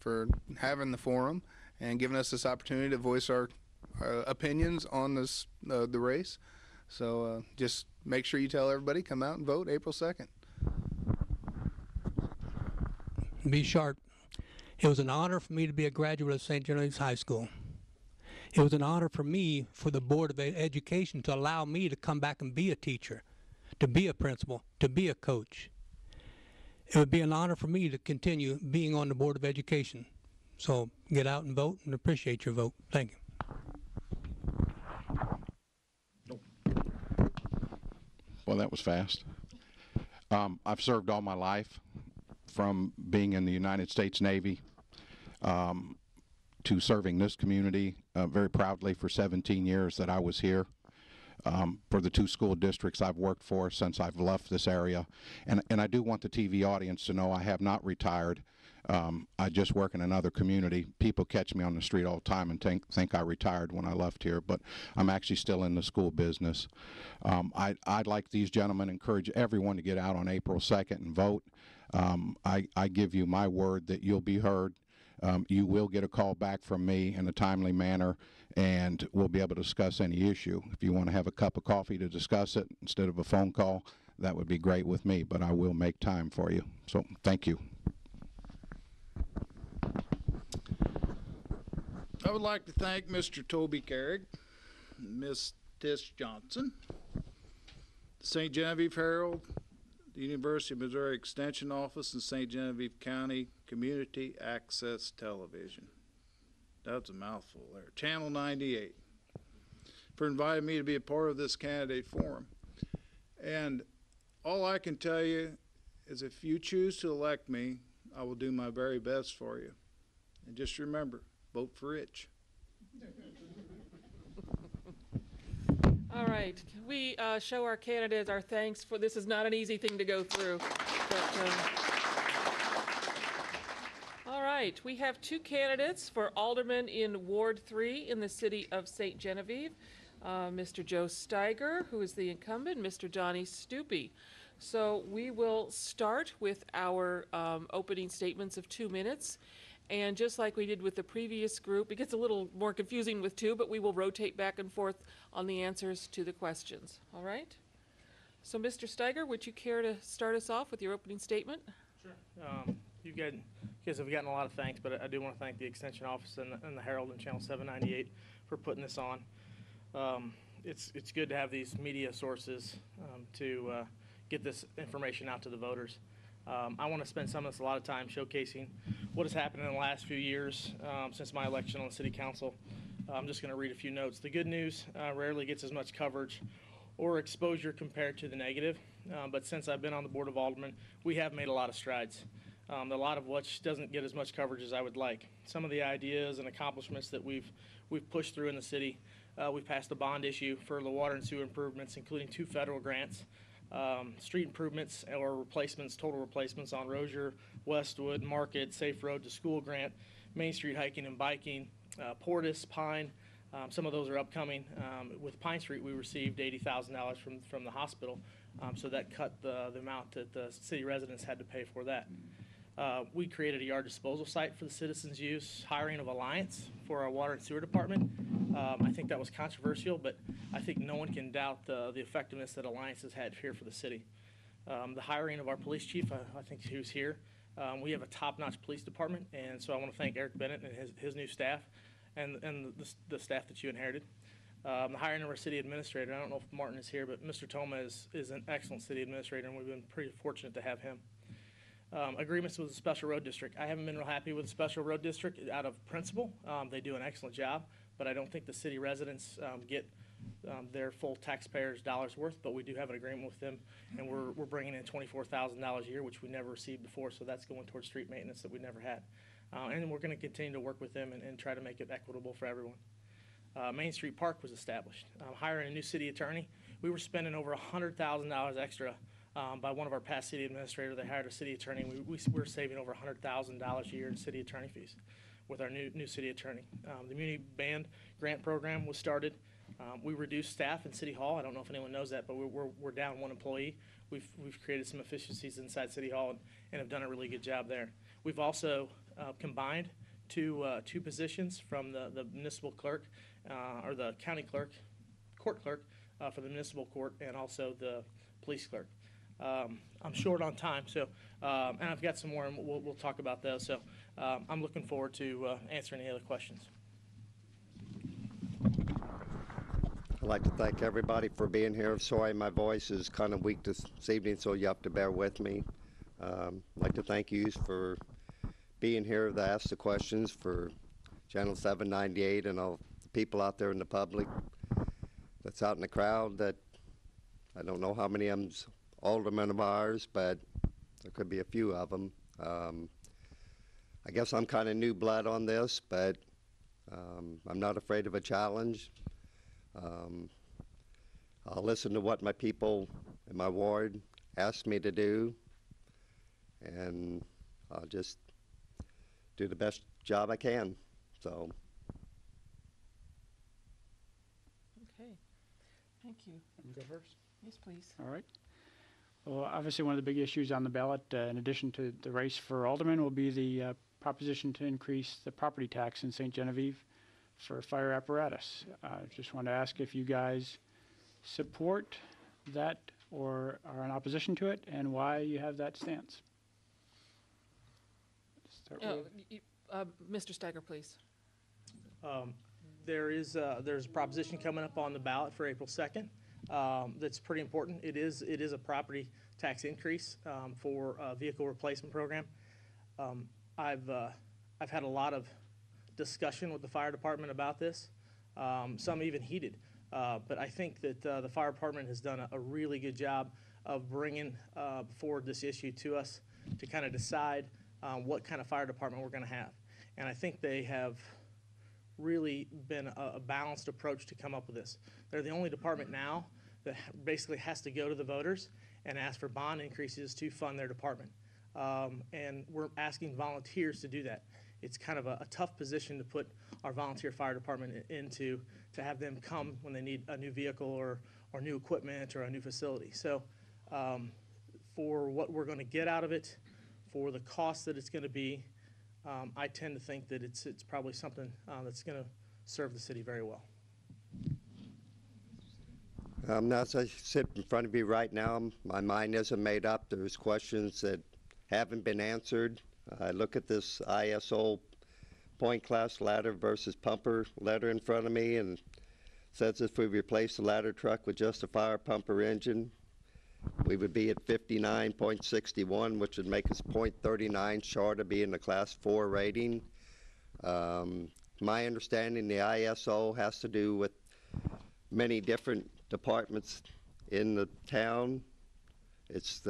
for having the forum and giving us this opportunity to voice our opinions on this the race. So just make sure you tell everybody, come out and vote April 2nd. Be sharp. It was an honor for me to be a graduate of St. Genevieve's High School. It was an honor for me, for the Board of Education, to allow me to come back and be a teacher, to be a principal, to be a coach. It would be an honor for me to continue being on the Board of Education. So get out and vote, and appreciate your vote. Thank you. Well, that was fast. I've served all my life, from being in the United States Navy to serving this community very proudly for 17 years that I was here. For the 2 school districts I've worked for since I've left this area. And I do want the TV audience to know I have not retired. I just work in another community. People catch me on the street all the time and think I retired when I left here, but I'm actually still in the school business. I'd like these gentlemen encourage everyone to get out on April 2nd and vote. I give you my word that you'll be heard. You will get a call back from me in a timely manner, and we'll be able to discuss any issue. If you want to have a cup of coffee to discuss it instead of a phone call, that would be great with me, but I will make time for you. So thank you. I would like to thank Mr. Toby Carrig, Miss Tish Johnson, the St. Genevieve Herald, the University of Missouri Extension Office, and St. Genevieve County Community Access Television. That's a mouthful there. Channel 98, for inviting me to be a part of this candidate forum. And all I can tell you is if you choose to elect me, I will do my very best for you. And just remember, vote for Rich. All right, can we show our candidates our thanks for, this is not an easy thing to go through. But, all right, we have 2 candidates for alderman in Ward 3 in the city of St. Genevieve. Mr. Joe Steiger, who is the incumbent, Mr. Donnie Stupi. So we will start with our opening statements of 2 minutes. And just like we did with the previous group, it gets a little more confusing with 2, but we will rotate back and forth on the answers to the questions. All right? So Mr. Steiger, would you care to start us off with your opening statement? Sure. You guys have gotten a lot of thanks, but I do want to thank the Extension Office and the Herald and Channel 798 for putting this on. it's good to have these media sources to get this information out to the voters. I want to spend some of this a lot of time showcasing what has happened in the last few years since my election on the city council. I'm just going to read a few notes. The good news rarely gets as much coverage or exposure compared to the negative, but since I've been on the Board of Aldermen, we have made a lot of strides, a lot of which doesn't get as much coverage as I would like. Some of the ideas and accomplishments that we've pushed through in the city, we've passed a bond issue for the water and sewer improvements, including 2 federal grants, street improvements or replacements, total replacements on Rozier, Westwood, Market, Safe Road to School grant, Main Street hiking and biking, Portis, Pine. Some of those are upcoming. With Pine Street, we received $80,000 from the hospital, so that cut the amount that the city residents had to pay for that. We created a yard disposal site for the citizens' use, hiring of Alliance for our water and sewer department. I think that was controversial, but I think no one can doubt the effectiveness that Alliance has had here for the city. The hiring of our police chief, I think he was here. We have a top-notch police department, and so I want to thank Eric Bennett and his new staff and the staff that you inherited. The hiring of our city administrator, I don't know if Martin is here, but Mr. Toma is an excellent city administrator, and we've been pretty fortunate to have him. Agreements with the Special Road District. I haven't been real happy with the Special Road District out of principle. They do an excellent job, but I don't think the city residents get their full taxpayers' dollars worth, but we do have an agreement with them, and we're bringing in $24,000 a year, which we never received before, so that's going towards street maintenance that we never had. And we're going to continue to work with them and try to make it equitable for everyone. Main Street Park was established. Hiring a new city attorney. We were spending over $100,000 extra by one of our past city administrators. They hired a city attorney. We're saving over $100,000 a year in city attorney fees with our new city attorney. The Muni Band Grant Program was started. We reduced staff in City Hall. I don't know if anyone knows that, but we're down 1 employee. We've created some efficiencies inside City Hall and have done a really good job there. We've also combined two positions from the municipal clerk or the county clerk, court clerk for the municipal court, and also the police clerk. I'm short on time, so and I've got some more, and we'll talk about those. So I'm looking forward to answering any other questions. I'd like to thank everybody for being here. Sorry my voice is kind of weak this evening, so you have to bear with me. I'd like to thank you for being here to ask the questions for Channel 798 and all the people out there in the public that's out in the crowd. That I don't know how many of them's aldermen of ours, but there could be a few of them. I guess I'm kind of new blood on this, but I'm not afraid of a challenge. I'll listen to what my people in my ward ask me to do, and I'll just do the best job I can. So. Okay, thank you. Let me go first. Yes, please. All right. Well, obviously one of the big issues on the ballot, in addition to the race for alderman, will be the proposition to increase the property tax in St. Genevieve for fire apparatus. Just want to ask if you guys support that or are in opposition to it, and why you have that stance. Start with Mr. Steiger, please. There's a proposition coming up on the ballot for April 2nd. That's pretty important. It is a property tax increase for a vehicle replacement program. I've had a lot of discussion with the fire department about this, some even heated. But I think that the fire department has done a really good job of bringing forward this issue to us to kind of decide what kind of fire department we're going to have. And I think they have really been a balanced approach to come up with this. They're the only department now that basically has to go to the voters and ask for bond increases to fund their department. And we're asking volunteers to do that. It's kind of a tough position to put our volunteer fire department into, to have them come when they need a new vehicle or new equipment or a new facility. So for what we're going to get out of it, for the cost that it's going to be, I tend to think that it's probably something that's going to serve the city very well. As I sit in front of you right now, my mind isn't made up. There's questions that haven't been answered. I look at this ISO point class ladder versus pumper ladder in front of me, and Says if we replace the ladder truck with just a fire pumper engine, we would be at 59.61, which would make us 0.39 short of being a Class 4 rating. My understanding, the ISO has to do with many different departments in the town. It's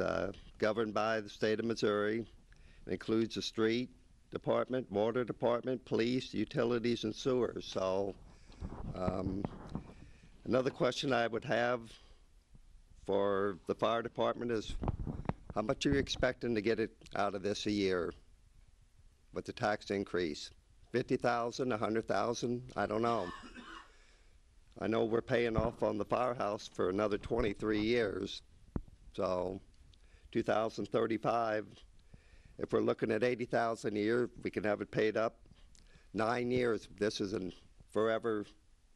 governed by the state of Missouri. It includes the street department, water department, police, utilities, and sewers. So another question I would have for the fire department is, how much are you expecting to get it out of this a year with the tax increase? 50,000, 100,000? I don't know. I know we're paying off on the firehouse for another 23 years. So 2035, if we're looking at 80,000 a year, we can have it paid up 9 years. This is a forever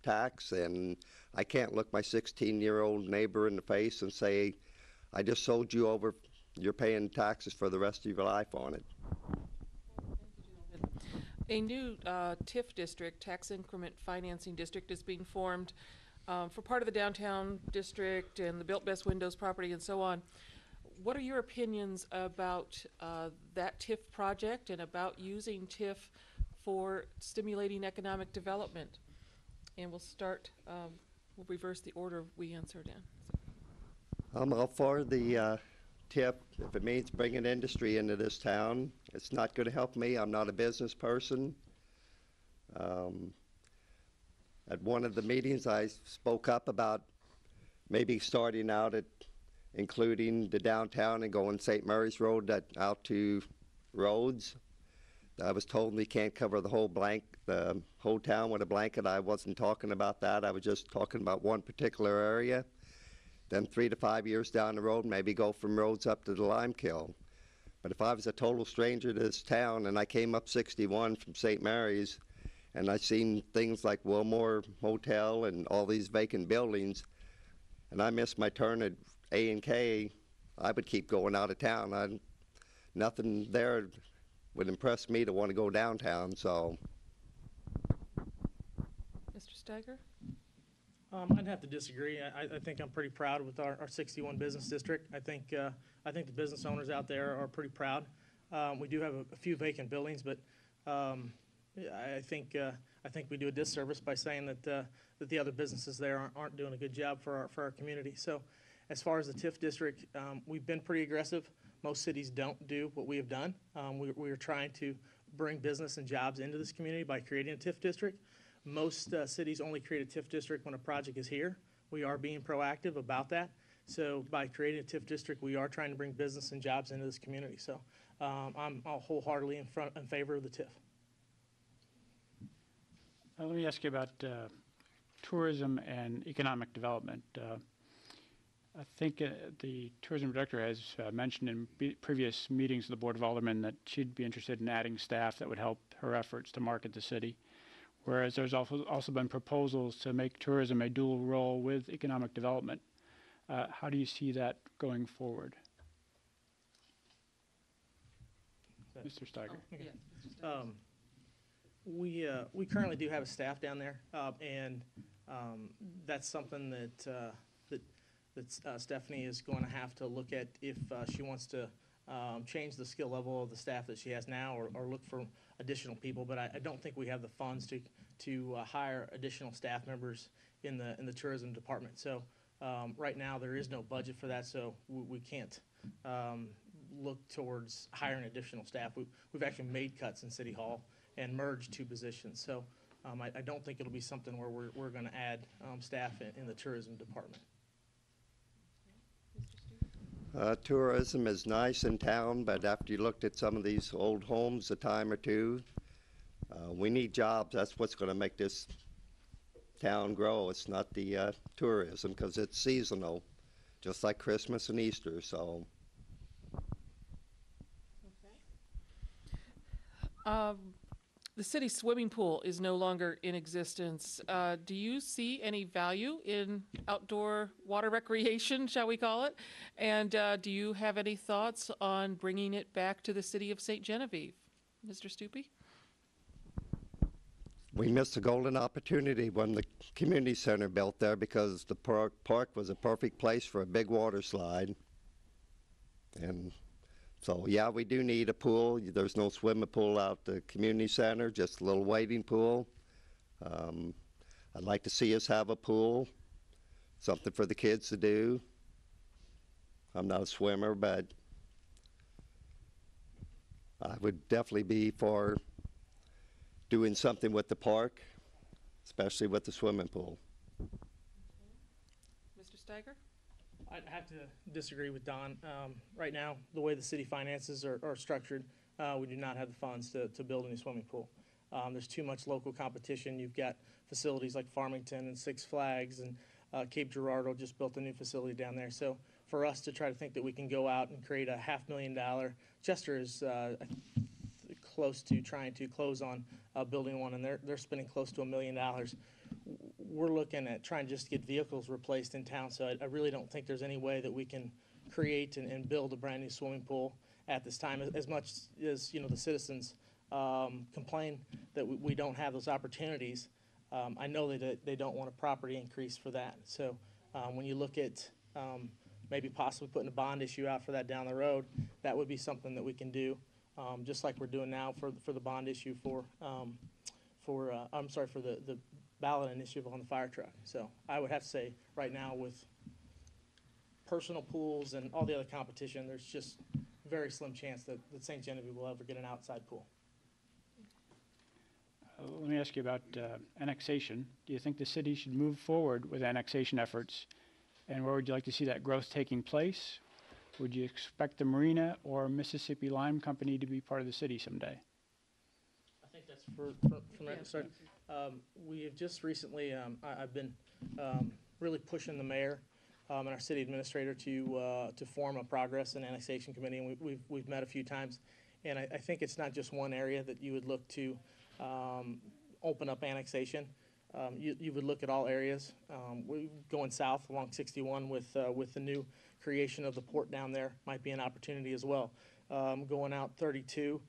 tax, and I can't look my 16-year-old neighbor in the face and say, I just sold you over, you're paying taxes for the rest of your life on it. A new TIF district, tax increment financing district, is being formed for part of the downtown district and the Built Best Windows property and so on. What are your opinions about that TIF project and about using TIF for stimulating economic development? And we'll start, we'll reverse the order we answered in. I'm all for the TIF if it means bringing industry into this town. It's not going to help me. I'm not a business person. At one of the meetings, I spoke up about maybe starting out at including the downtown and going St. Mary's Road out to Rhodes. I was told we can't cover the whole town with a blanket. I wasn't talking about that. I was just talking about one particular area. Then 3 to 5 years down the road, maybe go from Rhodes up to the Limekill. But if I was a total stranger to this town and I came up 61 from St. Mary's and I seen things like Wilmore Motel and all these vacant buildings, and I missed my turn at A&K, I would keep going out of town. Nothing there would impress me to want to go downtown, so. Mr. Steiger? I'd have to disagree. I think I'm pretty proud with our 61 business district. I think the business owners out there are pretty proud. We do have a few vacant buildings, but I think we do a disservice by saying that the other businesses there aren't doing a good job for our community. So, as far as the TIF district, we've been pretty aggressive. Most cities don't do what we have done. We are trying to bring business and jobs into this community by creating a TIF district. Most cities only create a TIF district when a project is here. We are being proactive about that. So by creating a TIF district, we are trying to bring business and jobs into this community. So I'm wholeheartedly in favor of the TIF. Let me ask you about tourism and economic development. I think the tourism director has mentioned in previous meetings of the Board of Aldermen that she'd be interested in adding staff that would help her efforts to market the city. Whereas there's also been proposals to make tourism a dual role with economic development. How do you see that going forward? Mr. Steiger. Yeah, Mr. Steiger. We currently do have a staff down there, and that's something that Stephanie is going to have to look at if she wants to change the skill level of the staff that she has now, or look for additional people. But I don't think we have the funds to hire additional staff members in the tourism department. So right now there is no budget for that, so we can't look towards hiring additional staff. We've actually made cuts in City Hall and merged 2 positions. So I don't think it'll be something where we're going to add staff in the tourism department. Tourism is nice in town, but after you looked at some of these old homes a time or two, we need jobs. That's what's going to make this town grow. It's not the tourism, because it's seasonal, just like Christmas and Easter. So. Okay. The city swimming pool is no longer in existence. Do you see any value in outdoor water recreation, shall we call it? And do you have any thoughts on bringing it back to the city of St. Genevieve? Mr. Stupi? we missed a golden opportunity when the community center built there because the park was a perfect place for a big water slide. And so, yeah, we do need a pool. There's no swimming pool out the community center, just a little wading pool. I'd like to see us have a pool, something for the kids to do. I'm not a swimmer, but I would definitely be for doing something with the park, especially with the swimming pool. Mr. Steiger? I'd have to disagree with Don. Right now, the way the city finances are structured, we do not have the funds to build any swimming pool. There's too much local competition. You've got facilities like Farmington and Six Flags, and Cape Girardeau just built a new facility down there. So for us to try to think that we can go out and create a $500,000, Chester is close to trying to close on building one, and they're spending close to $1 million. We're looking at trying just to get vehicles replaced in town, so I really don't think there's any way that we can create and build a brand new swimming pool at this time, as much as the citizens complain that we don't have those opportunities. I know that they don't want a property increase for that. So when you look at maybe possibly putting a bond issue out for that down the road, that would be something that we can do, just like we're doing now for the bond issue for the ballot initiative on the fire truck. So I would have to say right now, with personal pools and all the other competition, there's just very slim chance that St. Genevieve will ever get an outside pool. Let me ask you about annexation. Do you think the city should move forward with annexation efforts? And where would you like to see that growth taking place? Would you expect the marina or Mississippi Lime Company to be part of the city someday? I think that's for me to start. We have just recently, I've been really pushing the mayor and our city administrator to form a progress and annexation committee, and we've met a few times. And I think it's not just one area that you would look to open up annexation. You would look at all areas. Going south along 61 with the new creation of the port down there might be an opportunity as well. Going out 32,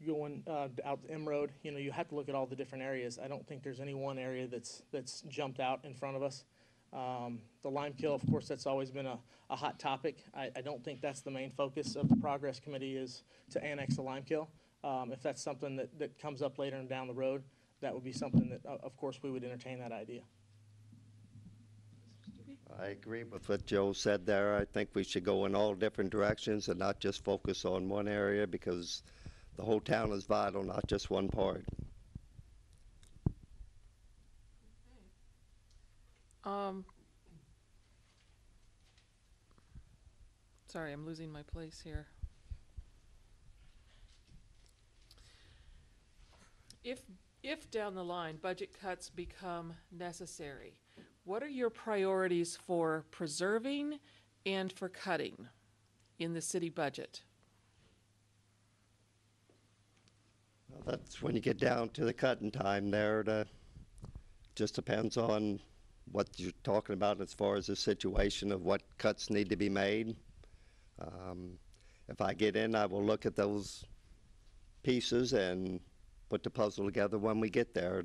going out the M Road, you have to look at all the different areas. I don't think there's any one area that's jumped out in front of us. The lime kill, of course, that's always been a hot topic. I don't think that's the main focus of the progress committee, is to annex the lime kill. If that's something that comes up later and down the road, that would be something that, of course, we would entertain that idea. I agree with what Joe said there. I think we should go in all different directions and not just focus on one area, because the whole town is vital, not just one part. Sorry, I'm losing my place here. If down the line budget cuts become necessary, what are your priorities for preserving and for cutting in the city budget? Well, that's when you get down to the cutting time there. Just depends on what you're talking about as far as the situation of what cuts need to be made. If I get in, I will look at those pieces and put the puzzle together when we get there.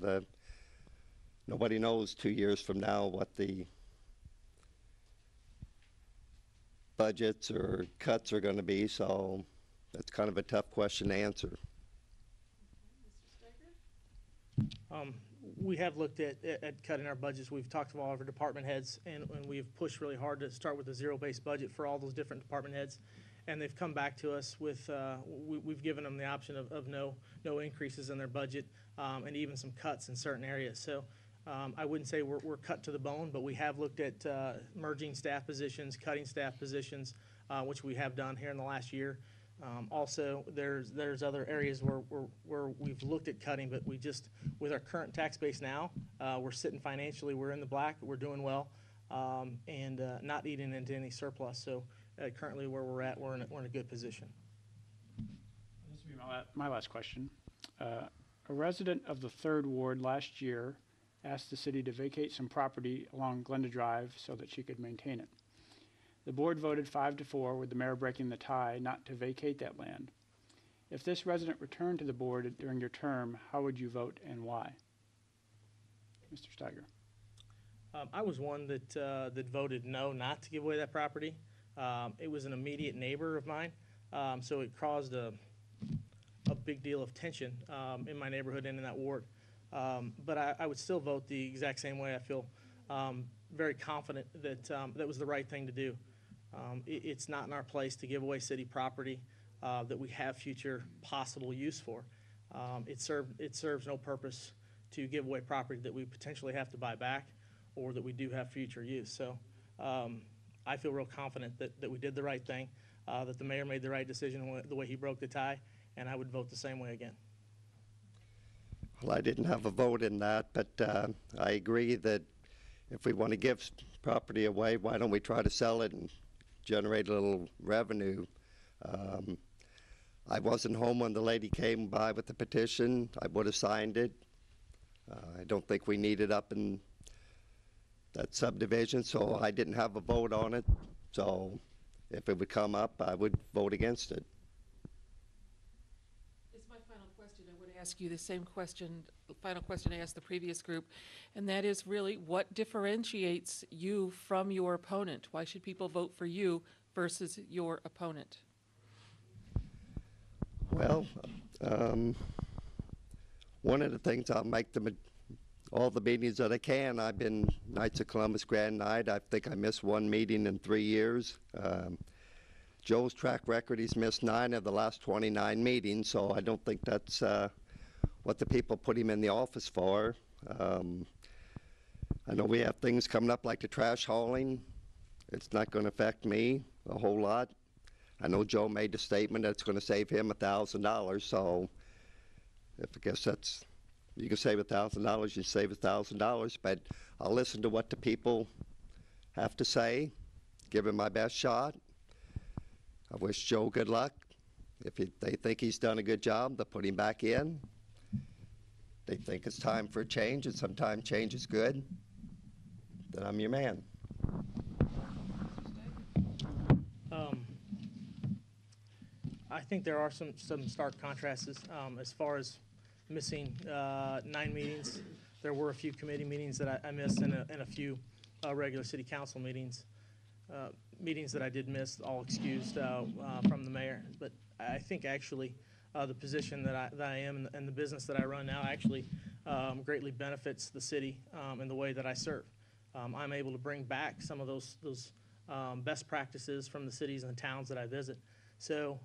Nobody knows 2 years from now what the budgets or cuts are going to be, so that's kind of a tough question to answer. We have looked at cutting our budgets. We've talked to all of our department heads, and we've pushed really hard to start with a zero-based budget for all those different department heads. And they've come back to us with, we've given them the option of no increases in their budget, and even some cuts in certain areas. So I wouldn't say we're cut to the bone, but we have looked at merging staff positions, cutting staff positions, which we have done here in the last year. Also, there's other areas where we've looked at cutting, but we just, with our current tax base now, we're sitting financially, we're in the black, we're doing well, and not eating into any surplus. So currently where we're at, we're in a good position. This will be my last question. A resident of the 3rd Ward last year asked the city to vacate some property along Glenda Drive so that she could maintain it. The board voted 5-4, with the mayor breaking the tie not to vacate that land. If this resident returned to the board during your term, how would you vote and why? Mr. Steiger. I was one that voted no not to give away that property. It was an immediate neighbor of mine, so it caused a big deal of tension in my neighborhood and in that ward. But I would still vote the exact same way. I feel very confident that that was the right thing to do. It's not in our place to give away city property that we have future possible use for. It serves no purpose to give away property that we potentially have to buy back or that we do have future use. So I feel real confident that we did the right thing, that the mayor made the right decision the way he broke the tie, and I would vote the same way again. Well, I didn't have a vote in that, but I agree that if we want to give property away, why don't we try to sell it and generate a little revenue? I wasn't home when the lady came by with the petition. I would have signed it. I don't think we need it up in that subdivision, so I didn't have a vote on it. So if it would come up, I would vote against it. It's my final question. I would ask you the same question, final question I asked the previous group, and that is really what differentiates you from your opponent? Why should people vote for you versus your opponent? Well, one of the things I'll make all the meetings that I can. I've been Knights of Columbus Grand Night. I think I missed one meeting in 3 years. Joe's track record, he's missed 9 of the last 29 meetings, so I don't think that's what the people put him in the office for. I know we have things coming up like the trash hauling. It's not going to affect me a whole lot. I know Joe made the statement that it's going to save him $1,000, so I guess that's, you can save $1,000, you save $1,000, but I'll listen to what the people have to say, give him my best shot. I wish Joe good luck. If they think he's done a good job, they'll put him back in. They think it's time for a change, and sometimes change is good, then I'm your man. I think there are some stark contrasts as far as missing 9 meetings. There were a few committee meetings that I missed and a few regular city council meetings. Meetings that I did miss, all excused from the mayor. But I think actually the position that I am and the business that I run now actually greatly benefits the city in the way that I serve. I'm able to bring back some of those best practices from the cities and the towns that I visit. So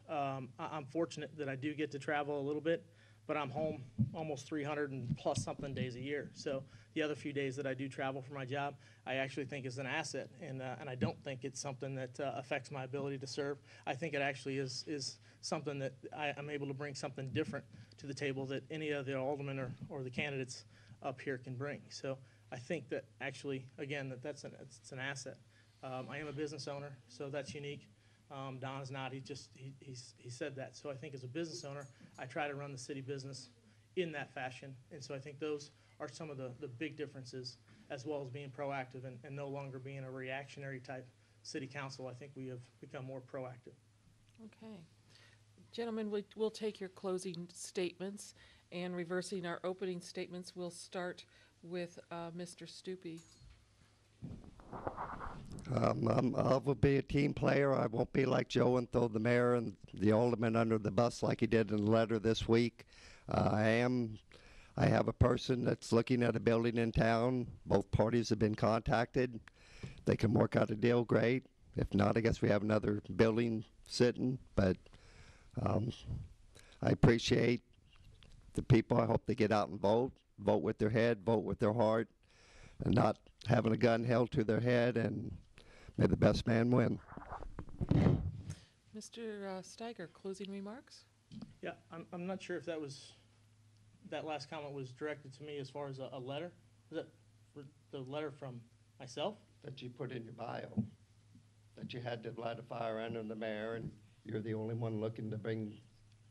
I'm fortunate that I do get to travel a little bit, but I'm home almost 300 and plus something days a year. So the other few days that I do travel for my job, I actually think is an asset, and I don't think it's something that affects my ability to serve. I think it actually is something that I'm able to bring something different to the table that any of the aldermen or the candidates up here can bring. So I think that actually, again, it's an asset. I am a business owner, so that's unique. Don is not. He said that. So I think as a business owner, I try to run the city business in that fashion. And so I think those are some of the big differences, as well as being proactive and no longer being a reactionary type city council. I think we have become more proactive. Okay. Gentlemen, we'll take your closing statements, and reversing our opening statements, we'll start with Mr. Stupi. I will be a team player. I won't be like Joe and throw the mayor and the alderman under the bus like he did in the letter this week. I have a person that's looking at a building in town. Both parties have been contacted. They can work out a deal, great. If not, I guess we have another building sitting. But I appreciate the people. I hope they get out and vote. Vote with their head, vote with their heart, and not having a gun held to their head, and may the best man win. Mr. Steiger, closing remarks? Yeah, I'm not sure if that last comment was directed to me as far as a letter. Was that the letter from myself? That you put in your bio, that you had to light a fire under the mayor, and you're the only one looking to bring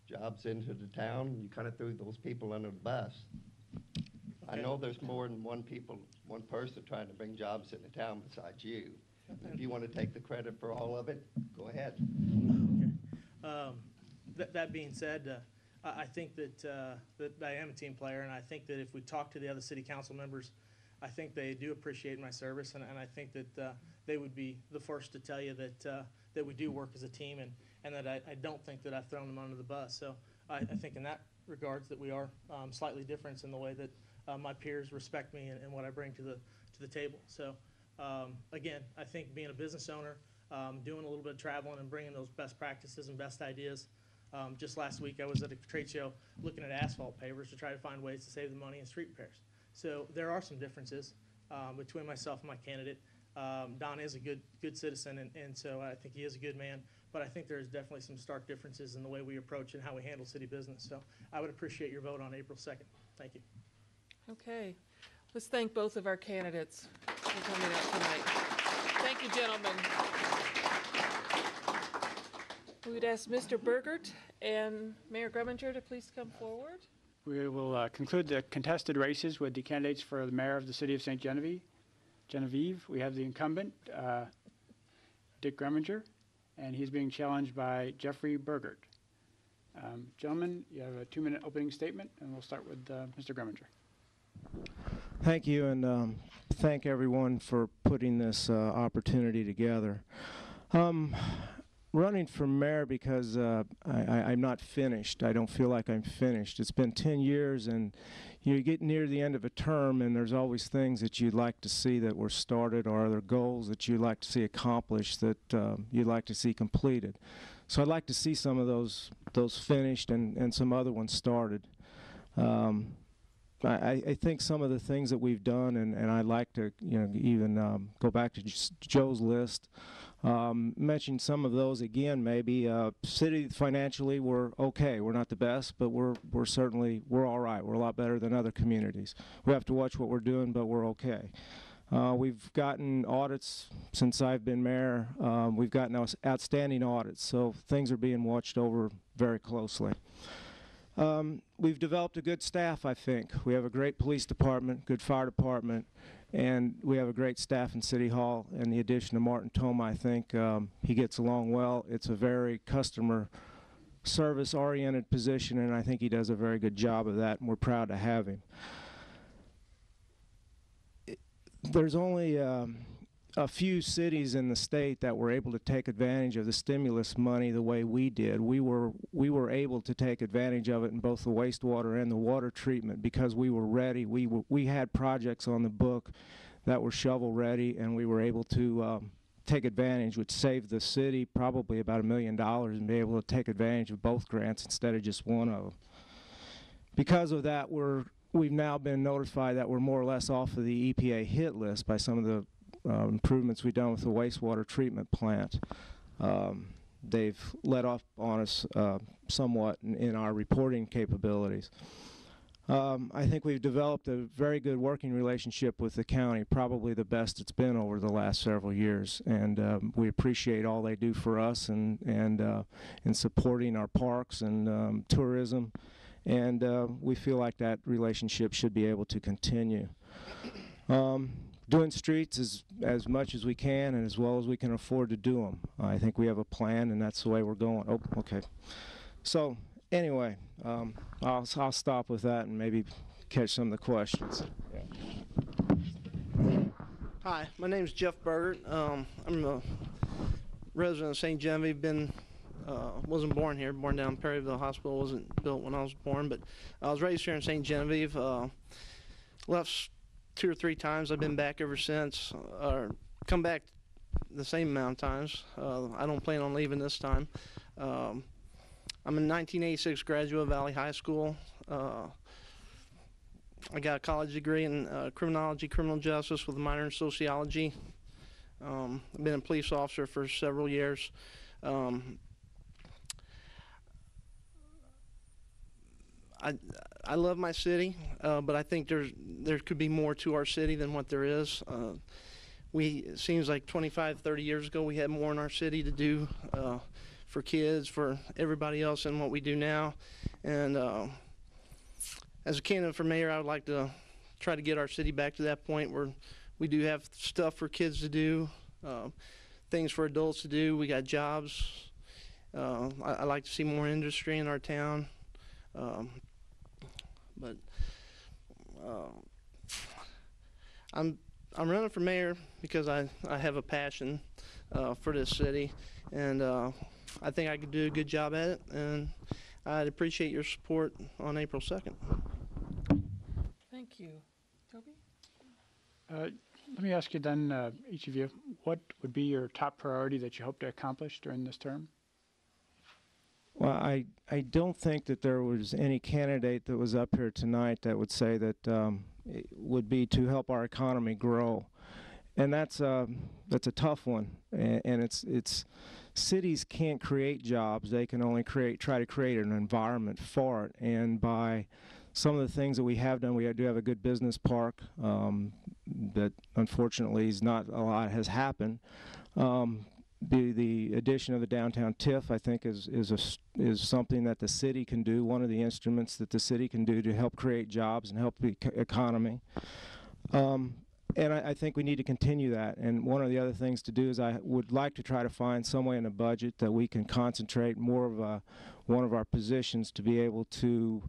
jobs into the town. You kind of threw those people under the bus. Okay. I know there's more than one person trying to bring jobs into town besides you. If you want to take the credit for all of it, go ahead. Okay. That being said, I think that I am a team player, and I think that if we talk to the other city council members I think they do appreciate my service, and I think that they would be the first to tell you that we do work as a team, and that I don't think that I've thrown them under the bus. So I think in that regards that we are slightly different in the way that my peers respect me and what I bring to the table. So again, I think being a business owner, doing a little bit of traveling and bringing those best practices and best ideas. Just last week I was at a trade show looking at asphalt pavers to try to find ways to save the money in street repairs. So there are some differences between myself and my candidate. Don is a good citizen, and so I think he is a good man, but I think there's definitely some stark differences in the way we approach and how we handle city business. So I would appreciate your vote on April 2nd. Thank you. Okay. Let's thank both of our candidates for coming out tonight. Thank you, gentlemen. We would ask Mr. Burgert and Mayor Greminger to please come forward. We will conclude the contested races with the candidates for the mayor of the city of St. Genevieve. We have the incumbent, Dick Greminger, and he's being challenged by Jeffrey Burgert. Gentlemen, you have a 2-minute opening statement, and we'll start with Mr. Greminger. Thank you, and thank everyone for putting this opportunity together. Running for mayor because I'm not finished. I don't feel like I'm finished. It's been 10 years, and you get near the end of a term, and there's always things that you'd like to see that were started, or other goals that you'd like to see accomplished, that you'd like to see completed. So I'd like to see some of those finished and some other ones started. I think some of the things that we've done, and I'd like to even go back to Joe's list, mention some of those again maybe. City financially we're okay. We're not the best, but we're all right. We're a lot better than other communities. We have to watch what we're doing, but we're okay. We've gotten audits since I've been mayor. We've gotten outstanding audits, so things are being watched over very closely. We've developed a good staff, I think. We have a great police department, good fire department, and we have a great staff in City Hall. And the addition of Martin Thoma, I think he gets along well. It's a very customer service-oriented position, and I think he does a very good job of that, and we're proud to have him. There's only a few cities in the state that were able to take advantage of the stimulus money the way we did. We were able to take advantage of it in both the wastewater and the water treatment because we were ready. We had projects on the book that were shovel ready, and we were able to take advantage, which saved the city probably about $1 million, and be able to take advantage of both grants instead of just one of them. Because of that, we've now been notified that we're more or less off of the EPA hit list by some of the improvements we've done with the wastewater treatment plant. They've let off on us somewhat in our reporting capabilities. I think we've developed a very good working relationship with the county, probably the best it's been over the last several years, and we appreciate all they do for us and in supporting our parks and tourism, and we feel like that relationship should be able to continue. Doing streets as much as we can and as well as we can afford to do them. I think we have a plan, and that's the way we're going. Oh, okay. So anyway, I'll stop with that and maybe catch some of the questions. Yeah. Hi, my name is Jeff Burgert. I'm a resident of St. Genevieve. Wasn't born here. Born down in Perryville. Hospital wasn't built when I was born, but I was raised here in St. Genevieve. Left 2 or 3 times. I've been back ever since, or come back the same amount of times. I don't plan on leaving this time. I'm a 1986 graduate of Valley High School. I got a college degree in criminology, criminal justice with a minor in sociology. I've been a police officer for several years. I love my city, but I think there could be more to our city than what there is. It seems like 25, 30 years ago we had more in our city to do for kids, for everybody else than what we do now. And as a candidate for mayor, I would like to try to get our city back to that point where we do have stuff for kids to do, things for adults to do. We got jobs. I like to see more industry in our town. But I'm running for mayor because I have a passion for this city, and I think I could do a good job at it, and I'd appreciate your support on April 2nd. Thank you. Toby? Let me ask you then, each of you, what would be your top priority that you hope to accomplish during this term? Well, I don't think that there was any candidate that was up here tonight that would say that it would be to help our economy grow, and that's a tough one. And it's cities can't create jobs; they can only try to create an environment for it. And by some of the things that we have done, we do have a good business park that unfortunately is not a lot has happened. The addition of the downtown TIF, I think, is something that the city can do. One of the instruments that the city can do to help create jobs and help the economy. And I think we need to continue that. And one of the other things to do is I would like to try to find some way in the budget that we can concentrate more of one of our positions to be able to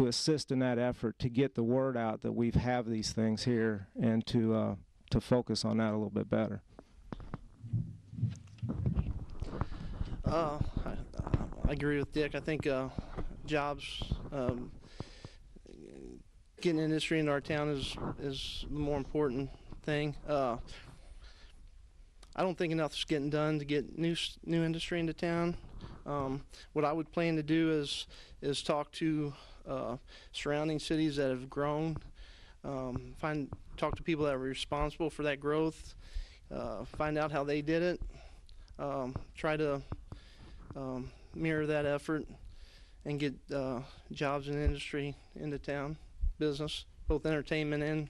assist in that effort to get the word out that we have these things here, and to focus on that a little bit better. I agree with Dick. I think jobs, getting industry into our town is the more important thing. I don't think enough is getting done to get new industry into town. What I would plan to do is talk to surrounding cities that have grown, talk to people that are responsible for that growth, find out how they did it, try to mirror that effort and get jobs in industry into town, business, both entertainment and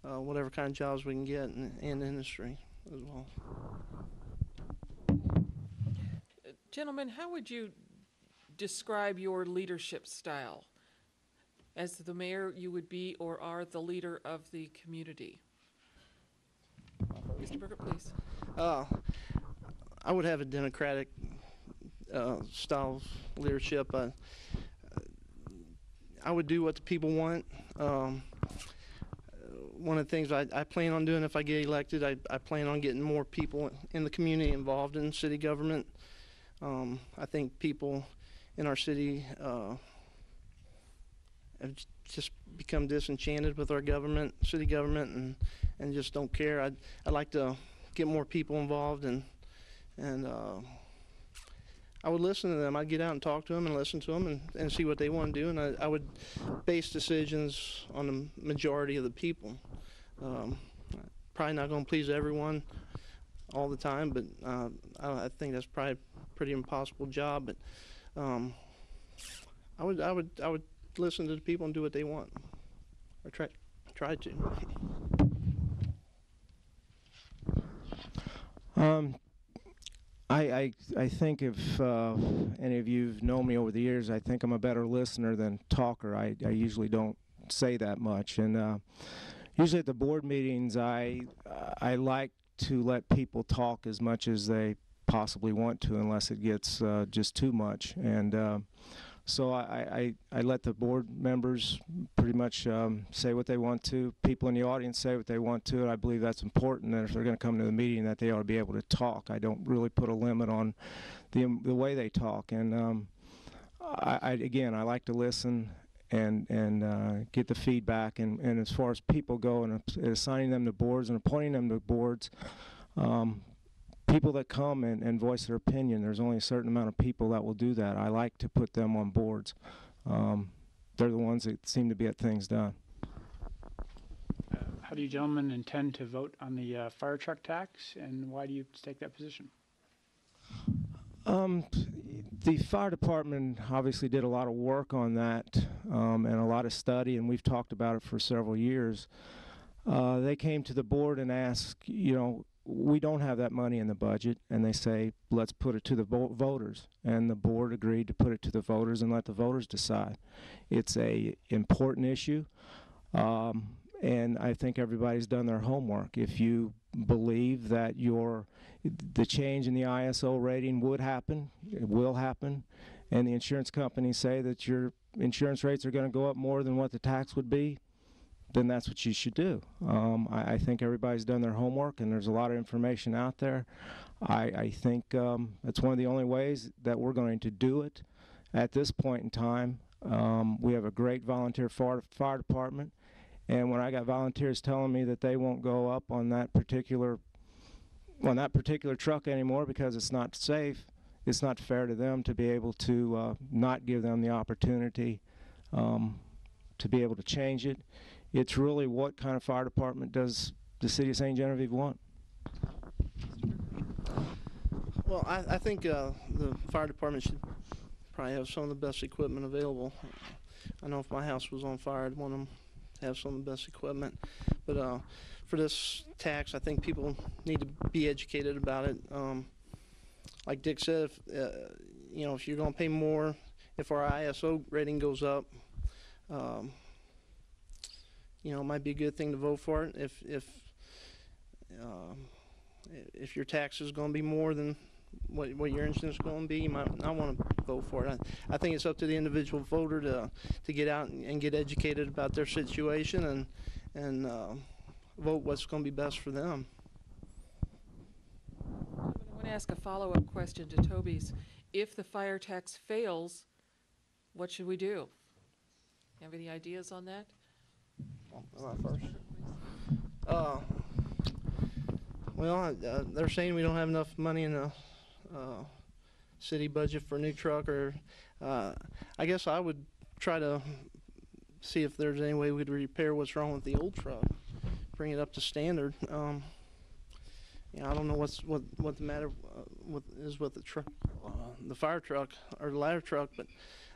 whatever kind of jobs we can get in industry as well. Gentlemen, how would you describe your leadership style? As the mayor, you would be or are the leader of the community. Mr. Burkett, please. I would have a democratic style of leadership. I would do what the people want. One of the things I plan on doing if I get elected, I plan on getting more people in the community involved in city government. I think people in our city have just become disenchanted with our government, city government, and just don't care. I'd like to get more people involved, and I would listen to them. I'd get out and talk to them and listen to them and see what they want to do, and I would base decisions on the majority of the people. Probably not going to please everyone all the time, but I think that's probably a pretty impossible job. But I would listen to the people and do what they want, or try to. I think if any of you've known me over the years, I think I'm a better listener than talker. I usually don't say that much, and usually at the board meetings, I like to let people talk as much as they possibly want to, unless it gets just too much. And so I let the board members pretty much say what they want to. People in the audience say what they want to. And I believe that's important, that if they're going to come to the meeting, that they ought to be able to talk. I don't really put a limit on the way they talk. And again, I like to listen and get the feedback. And as far as people go and assigning them to boards and appointing them to boards, people that come and voice their opinion, there's only a certain amount of people that will do that. I like to put them on boards. They're the ones that seem to get things done. How do you gentlemen intend to vote on the fire truck tax, and why do you take that position? The fire department obviously did a lot of work on that and a lot of study, and we've talked about it for several years. They came to the board and asked, we don't have that money in the budget, and they say, let's put it to the voters. And the board agreed to put it to the voters and let the voters decide. It's a important issue, and I think everybody's done their homework. If you believe that the change in the ISO rating would happen, it will happen, and the insurance companies say that your insurance rates are going to go up more than what the tax would be, then that's what you should do. I think everybody's done their homework, and there's a lot of information out there. I think that's one of the only ways that we're going to do it at this point in time. We have a great volunteer fire department, and when I got volunteers telling me that they won't go up on that particular truck anymore because it's not safe, it's not fair to them to be able to not give them the opportunity to be able to change it. It's really what kind of fire department does the city of St. Genevieve want? Well, I think the fire department should probably have some of the best equipment available. I know if my house was on fire, I'd want them to have some of the best equipment. But for this tax, I think people need to be educated about it. Like Dick said, if you're going to pay more, if our ISO rating goes up, it might be a good thing to vote for it. If your tax is going to be more than what your insurance is going to be, you might not want to vote for it. I think it's up to the individual voter to get out and get educated about their situation and vote what's going to be best for them. I want to ask a follow-up question to Toby's. If the fire tax fails, what should we do? Have any ideas on that? Am I first? Well, they're saying we don't have enough money in the city budget for a new truck, or I guess I would try to see if there's any way we'd repair what's wrong with the old truck, bring it up to standard. I don't know what the matter is with the truck, the fire truck or the ladder truck, but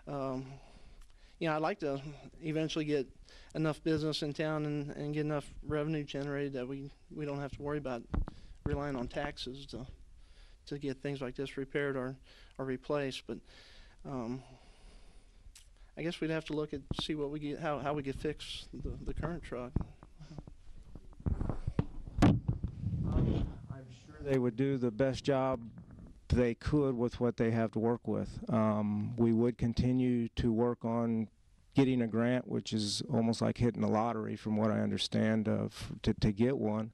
I'd like to eventually get enough business in town and get enough revenue generated that we don't have to worry about relying on taxes to get things like this repaired or replaced. But I guess we'd have to look at see what we get, how we could fix the current truck. I'm sure they would do the best job they could with what they have to work with. We would continue to work on getting a grant, which is almost like hitting the lottery from what I understand to get one.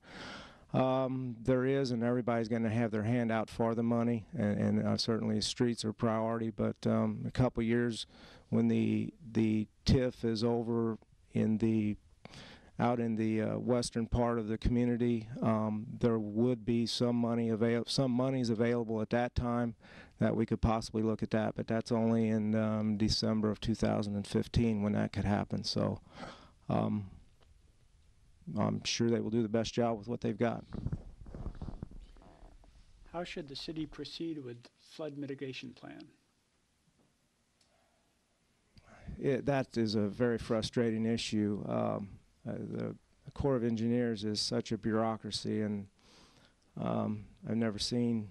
There is, and everybody's going to have their hand out for the money, and certainly streets are priority, but a couple years when the TIF is over out in the western part of the community, there would be some monies available at that time that we could possibly look at that, but that's only in December of 2015 when that could happen. So I'm sure they will do the best job with what they've got. How should the city proceed with flood mitigation plan? That is a very frustrating issue. The Corps of Engineers is such a bureaucracy, and I've never seen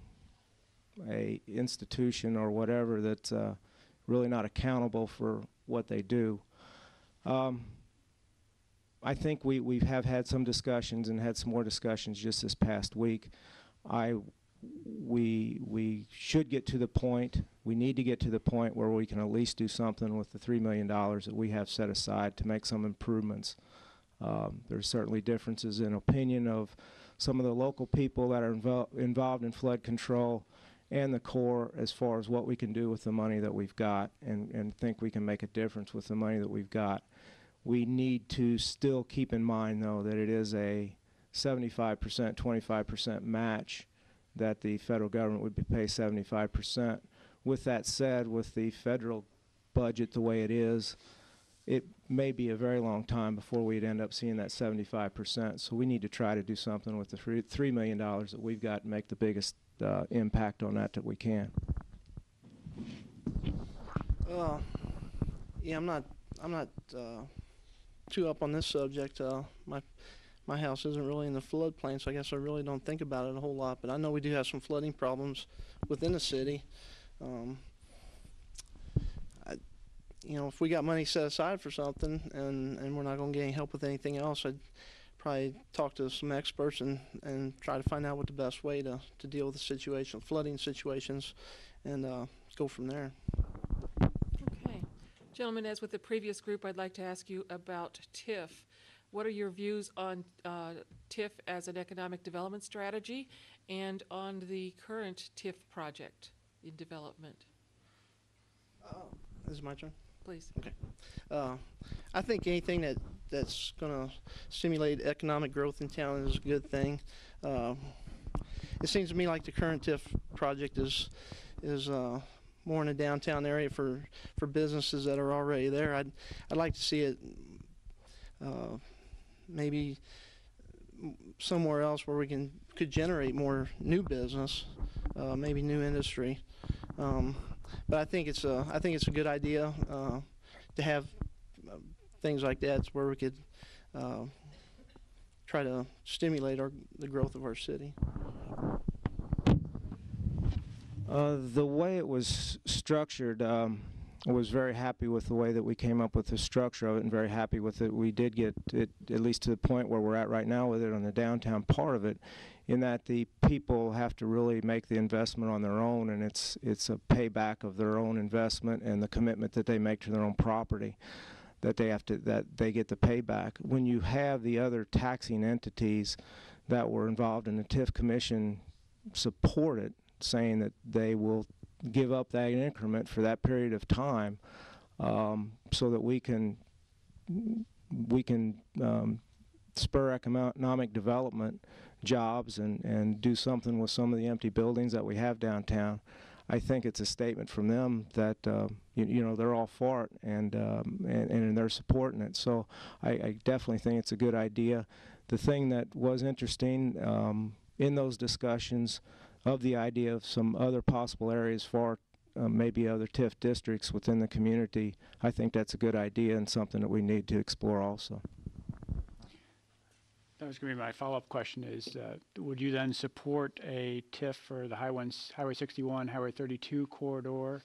a institution or whatever that's really not accountable for what they do. I think we have had some discussions and had some more discussions just this past week. We should get to the point, we need to get to the point where we can at least do something with the $3 million that we have set aside to make some improvements. There's certainly differences in opinion of some of the local people that are involved in flood control and the Corps as far as what we can do with the money that we've got, and think we can make a difference with the money that we've got. We need to still keep in mind, though, that it is a 75%, 25% match that the federal government would pay 75%. With that said, with the federal budget the way it is, it may be a very long time before we'd end up seeing that 75%. So we need to try to do something with the $3 million that we've got and make the biggest impact on that we can. Yeah, I'm not too up on this subject. My house isn't really in the floodplain, so I guess I really don't think about it a whole lot. But I know we do have some flooding problems within the city. If we got money set aside for something and we're not going to get any help with anything else, I'd probably talk to some experts and try to find out what the best way to deal with the situation, flooding situations, and go from there. Okay. Gentlemen, as with the previous group, I'd like to ask you about TIF. What are your views on TIF as an economic development strategy and on the current TIF project in development? This is my turn. Please. Okay. I think anything that's going to stimulate economic growth in town is a good thing. It seems to me like the current TIF project is more in the downtown area for businesses that are already there. I'd like to see it maybe somewhere else where we could generate more new business, maybe new industry. But I think it's a good idea to have things like that where we could try to stimulate the growth of our city. The way it was structured, I was very happy with the way that we came up with the structure of it, and very happy with it. We did get it at least to the point where we're at right now with it on the downtown part of it, in that the people have to really make the investment on their own, and it's a payback of their own investment and the commitment that they make to their own property that they get the payback. When you have the other taxing entities that were involved in the TIF commission support it, saying that they will give up that increment for that period of time, so that we can spur economic development, jobs, and do something with some of the empty buildings that we have downtown. I think it's a statement from them that you know, they're all for it, and they're supporting it. So I definitely think it's a good idea. The thing that was interesting in those discussions of the idea of some other possible areas for maybe other TIF districts within the community, I think that's a good idea and something that we need to explore also. That was going to be my follow-up question is, would you then support a TIF for the Highway 61, Highway 32 corridor?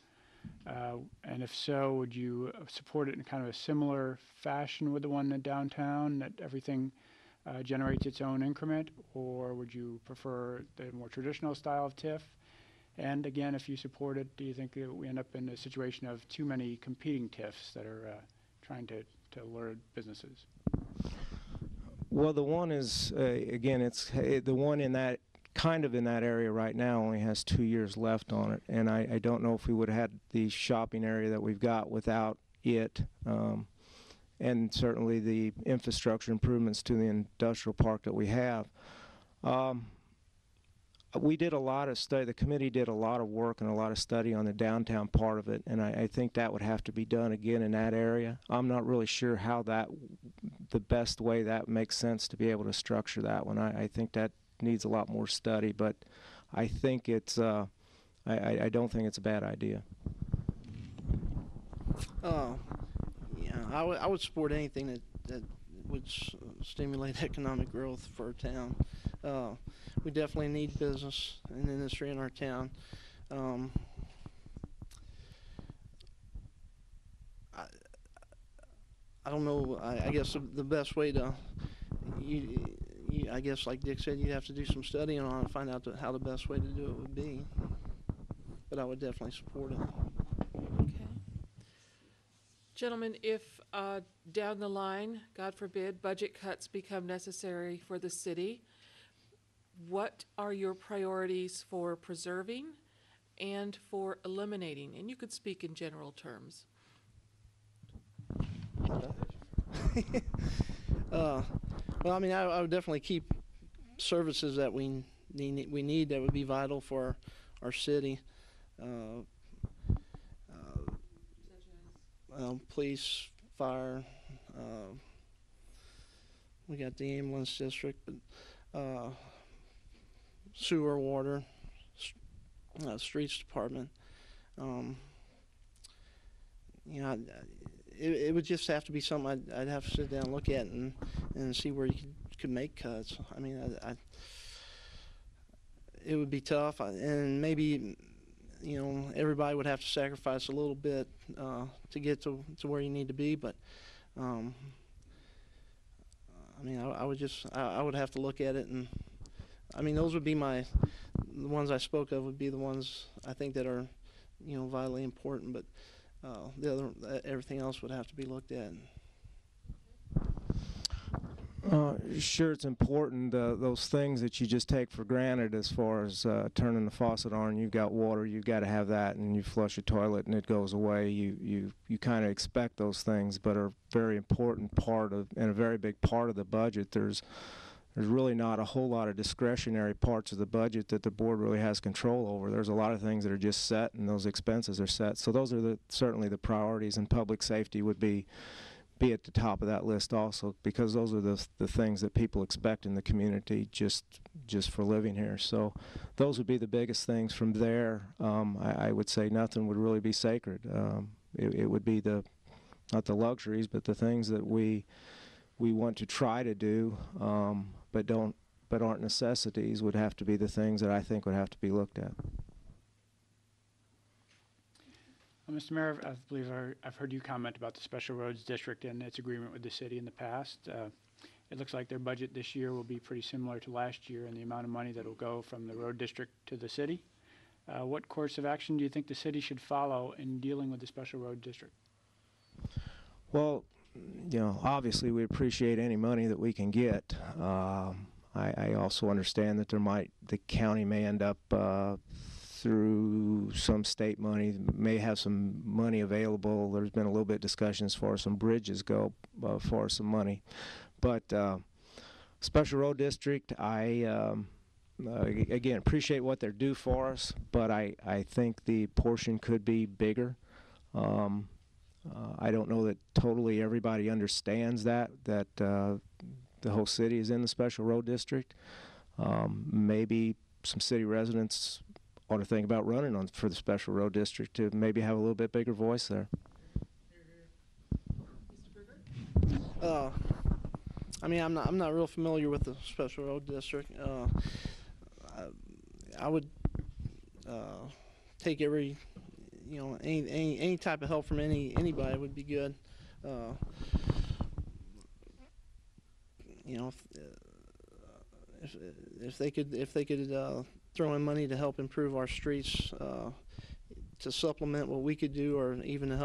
And if so, would you support it in kind of a similar fashion with the one in downtown, that everything generates its own increment? Or would you prefer the more traditional style of TIF? And again, if you support it, do you think that we end up in a situation of too many competing TIFs that are trying to lure businesses? Well, the one is, again, the one in that area right now only has 2 years left on it, and I don't know if we would have had the shopping area that we've got without it, and certainly the infrastructure improvements to the industrial park that we have. We did a lot of study, the committee did a lot of work and a lot of study on the downtown part of it, and I think that would have to be done again in that area. I'm not really sure how the best way that makes sense to be able to structure that one. I think that needs a lot more study, but I think it's, I don't think it's a bad idea. Yeah, I would support anything that would stimulate economic growth for our town. We definitely need business and industry in our town. I don't know. I guess the best way to, I guess, like Dick said, you have to do some studying on it and find out how the best way to do it would be. But I would definitely support it. Okay. Gentlemen, if down the line, God forbid, budget cuts become necessary for the city, what are your priorities for preserving and for eliminating? And you could speak in general terms. Well, I mean, I would definitely keep services that we need that would be vital for our city. Police, fire. We got the ambulance district, but sewer, water, streets department. You know, it would just have to be something I'd have to sit down and look at and see where you could make cuts. I mean, it would be tough, and maybe, you know, everybody would have to sacrifice a little bit to get to where you need to be. But I mean, I would have to look at it, and I mean, those would be the ones I spoke of would be the ones I think that are, you know, vitally important. But everything else would have to be looked at. Sure, it's important. Those things that you just take for granted, as far as turning the faucet on, you've got water, you've got to have that, and you flush a toilet and it goes away. You kind of expect those things, but are very important part of, and a very big part of the budget. There's really not a whole lot of discretionary parts of the budget that the board really has control over. There's a lot of things that are just set, and those expenses are set. So those are certainly the priorities, and public safety would be at the top of that list also, because those are the things that people expect in the community just for living here. So those would be the biggest things. From there, I would say nothing would really be sacred. It would be not the luxuries, but the things that we want to try to do, but aren't necessities, would have to be the things that I think would have to be looked at. Mr. Mayor, I believe I've heard you comment about the Special Roads District and its agreement with the city in the past. It looks like their budget this year will be pretty similar to last year in the amount of money that will go from the road district to the city. What course of action do you think the city should follow in dealing with the Special Road District? Well, obviously we appreciate any money that we can get. I also understand that the county may end up through some state money, may have some money available. There's been a little bit of discussion as far as some bridges go for some money. But Special Road District, I again appreciate what they're due for us, but I think the portion could be bigger. I don't know that totally everybody understands that the whole city is in the Special Road District. Maybe some city residents ought to think about running for the Special Road District to maybe have a little bit bigger voice there. I mean, I'm not real familiar with the Special Road District. I would take every, any type of help from anybody would be good. If they could throw in money to help improve our streets, to supplement what we could do, or even to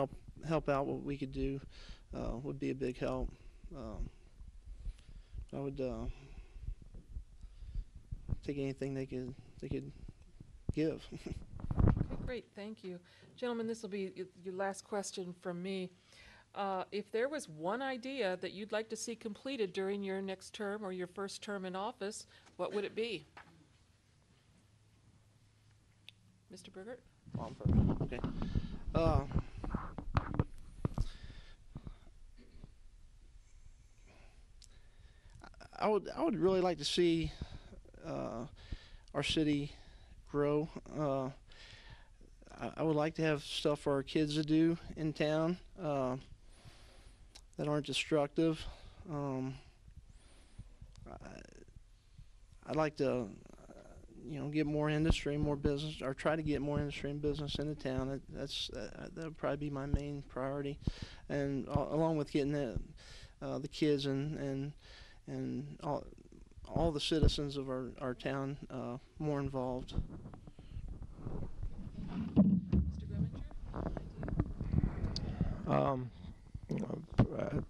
help out what we could do, would be a big help. I would take anything they could give. Okay, great, thank you. Gentlemen, this will be your last question from me. If there was one idea that you'd like to see completed during your next term or your first term in office, what would it be? Mr. Burgert? Okay. I would really like to see our city grow. I would like to have stuff for our kids to do in town that aren't destructive. I'd like to, get more industry, more business, or try to get more industry and business into town. That would probably be my main priority, and along with getting the kids and all the citizens of our town more involved.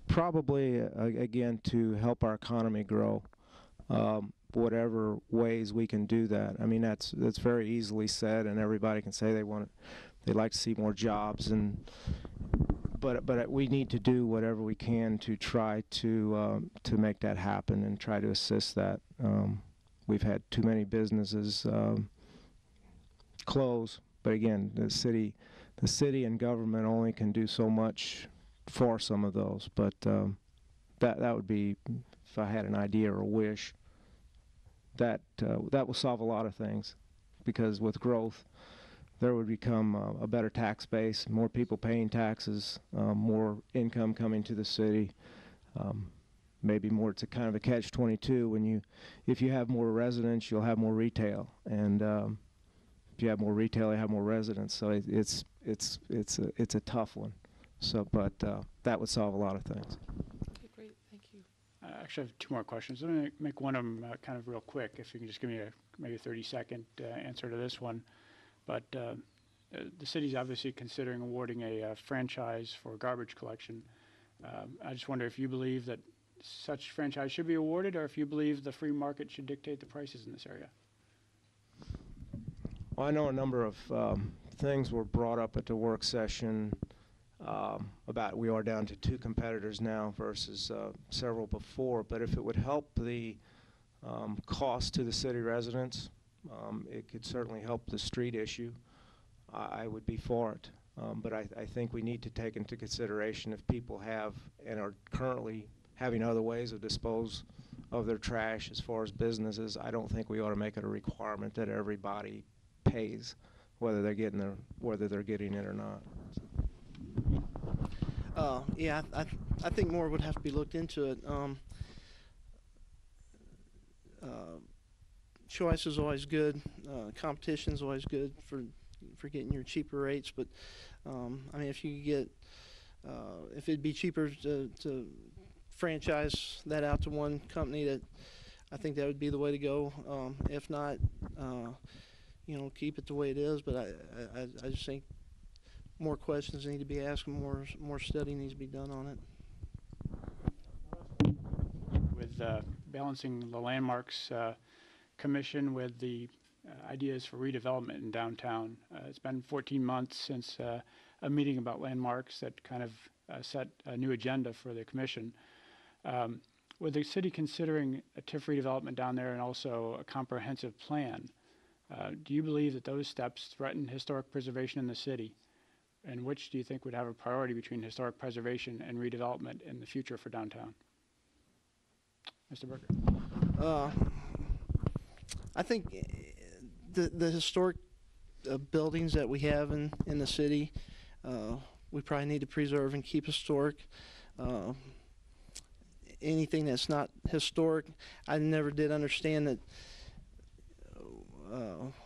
Probably again, to help our economy grow, whatever ways we can do that. I mean, that's very easily said, and everybody can say they'd like to see more jobs, but we need to do whatever we can to try to make that happen and try to assist that. We've had too many businesses close, but again, the city and government only can do so much for some of those. But that would be, if I had an idea or a wish, that will solve a lot of things, because with growth, there would become a better tax base, more people paying taxes, more income coming to the city. Maybe more, it's a kind of a catch-22. If you have more residents, you'll have more retail, and if you have more retail, you have more residents. So it's a tough one. So, but that would solve a lot of things. Okay, great, thank you. I actually have two more questions. Let me make one of them kind of real quick, if you can just give me maybe a 30-second answer to this one. But the city's obviously considering awarding a franchise for garbage collection. I just wonder if you believe that such franchise should be awarded, or if you believe the free market should dictate the prices in this area. Well, I know a number of things were brought up at the work session about we are down to 2 competitors now versus several before, but if it would help the cost to the city residents, it could certainly help the street issue. I would be for it. But I think we need to take into consideration if people have and are currently having other ways of dispose of their trash as far as businesses. I don't think we ought to make it a requirement that everybody pays, whether they're getting it or not. Yeah, I think more would have to be looked into it. Choice is always good. Competition is always good for getting your cheaper rates. But I mean, if you get, if it'd be cheaper to franchise that out to one company, that I think that would be the way to go. If not, you know, keep it the way it is. But I just think more questions need to be asked, more study needs to be done on it. With balancing the landmarks commission with the ideas for redevelopment in downtown. It's been 14 months since a meeting about landmarks that kind of set a new agenda for the commission. With the city considering a TIF redevelopment down there and also a comprehensive plan, do you believe that those steps threaten historic preservation in the city? And which do you think would have a priority between historic preservation and redevelopment in the future for downtown? Mr. Burger. I think the historic buildings that we have in the city, we probably need to preserve and keep historic. Anything that's not historic, I never did understand that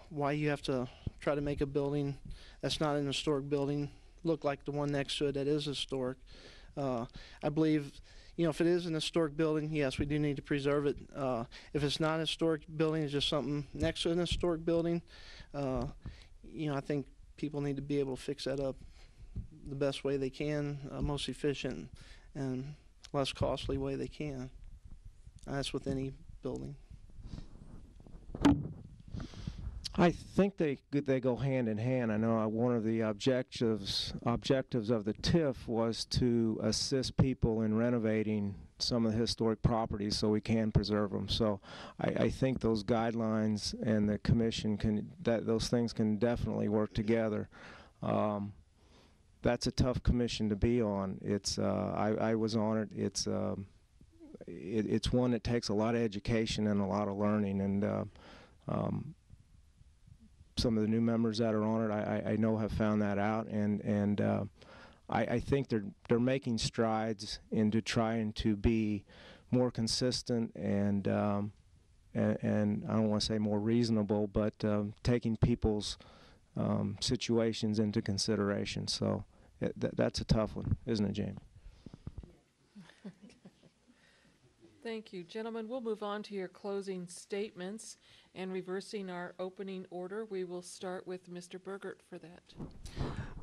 why you have to try to make a building that's not an historic building look like the one next to it that is historic. I believe, you know, if it is an historic building, yes, we do need to preserve it. If it's not a historic building, it's just something next to an historic building, you know, I think people need to be able to fix that up the best way they can, most efficient and less costly way they can. That's with any building. I think they go hand in hand. I know one of the objectives of the TIF was to assist people in renovating some of the historic properties so we can preserve them. So I think those guidelines and the commission those things can definitely work together. That's a tough commission to be on. It's I was on it. It's one that takes a lot of education and a lot of learning, and some of the new members that are on it, I know have found that out, and I think they're making strides into trying to be more consistent and I don't want to say more reasonable, but taking people's situations into consideration. So that's a tough one, isn't it, Jamie? Thank you. Gentlemen, we'll move on to your closing statements, and reversing our opening order, we will start with Mr. Burgert for that.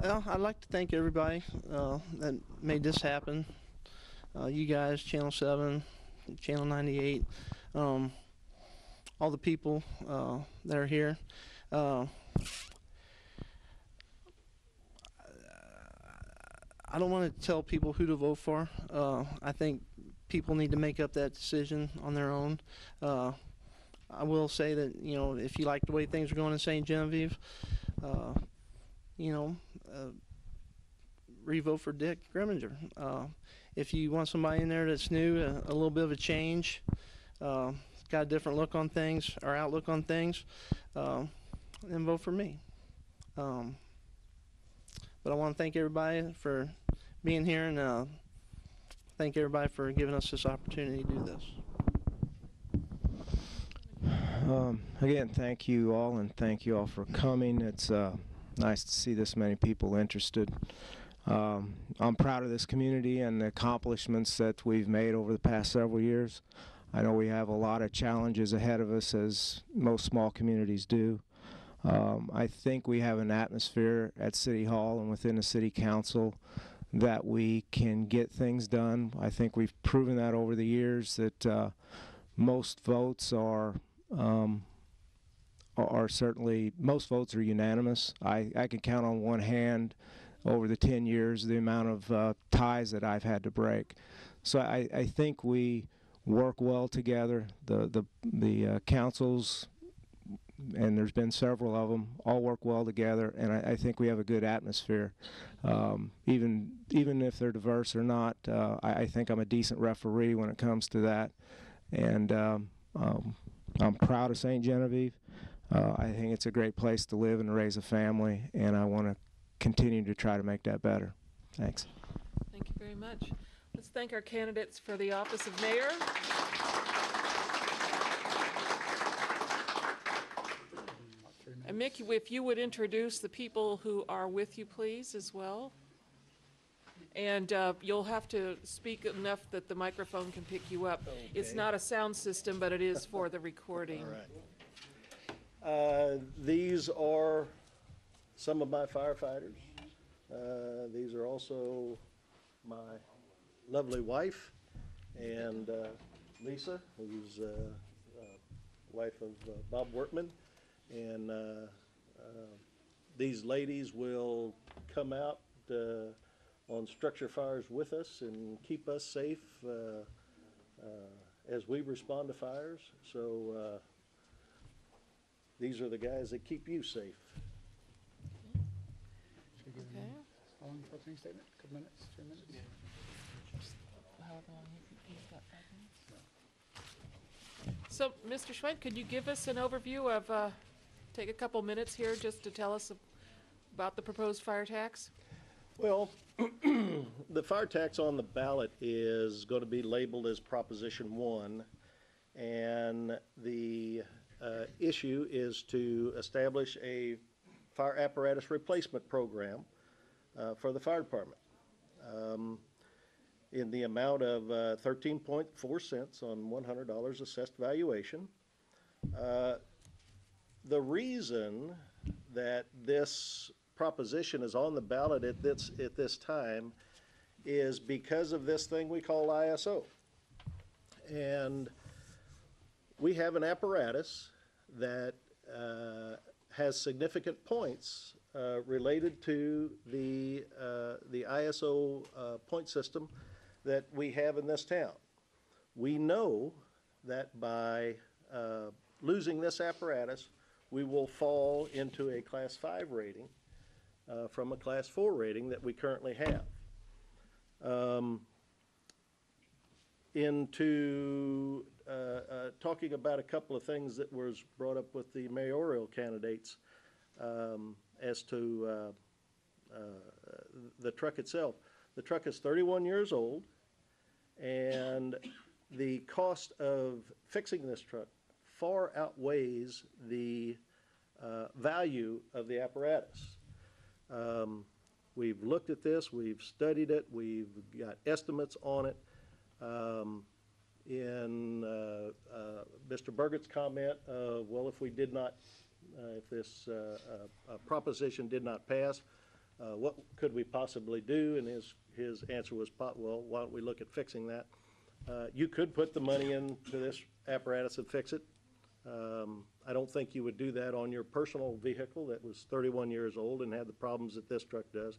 Well, I'd like to thank everybody that made this happen. You guys, Channel 7, Channel 98, all the people that are here. I don't want to tell people who to vote for. I think people need to make up that decision on their own. I will say that, you know, if you like the way things are going in St. Genevieve, you know, re-vote for Dick Greminger. If you want somebody in there that's new, a little bit of a change, got a different look on things, or outlook on things, then vote for me. But I want to thank everybody for being here, and thank everybody for giving us this opportunity to do this. Again, thank you all, and thank you all for coming. It's nice to see this many people interested. I'm proud of this community and the accomplishments that we've made over the past several years. I know we have a lot of challenges ahead of us, as most small communities do. I think we have an atmosphere at City Hall and within the City Council that we can get things done. I think we've proven that over the years that most votes are certainly, most votes are unanimous. I can count on one hand over the 10 years the amount of ties that I've had to break. So I think we work well together. The councils, and there's been several of them, all work well together, and I think we have a good atmosphere. Even if they're diverse or not, I think I'm a decent referee when it comes to that. And I'm proud of St. Genevieve. I think it's a great place to live and raise a family, and I want to continue to try to make that better. Thanks. Thank you very much. Let's thank our candidates for the office of mayor. And Mick, if you would introduce the people who are with you, please, as well. And you'll have to speak enough that the microphone can pick you up. Okay. It's not a sound system, but it is for the recording. All right. These are some of my firefighters. These are also my lovely wife and Lisa, who's wife of Bob Wortman. And these ladies will come out on structure fires with us and keep us safe as we respond to fires. So these are the guys that keep you safe. Okay. How long for opening statement? A couple minutes, 3 minutes? However long he's got, 5 minutes. So, Mr. Schwein, could you give us an overview of, take a couple minutes here just to tell us about the proposed fire tax? Well, the fire tax on the ballot is going to be labeled as Proposition 1, and the issue is to establish a fire apparatus replacement program for the fire department in the amount of 13.4 cents on $100 assessed valuation. The reason that this proposition is on the ballot at this time is because of this thing we call ISO. And we have an apparatus that has significant points related to the ISO point system that we have in this town. We know that by losing this apparatus, we will fall into a Class 5 rating from a Class 4 rating that we currently have. Into talking about a couple of things that was brought up with the mayoral candidates as to the truck itself. The truck is 31 years old, and the cost of fixing this truck far outweighs the value of the apparatus. We've looked at this, we've studied it, we've got estimates on it. In Mr. Burgett's comment of, well, if we did not, if this proposition did not pass, what could we possibly do? And his answer was, well, why don't we look at fixing that? You could put the money into this apparatus and fix it. I don't think you would do that on your personal vehicle that was 31 years old and had the problems that this truck does.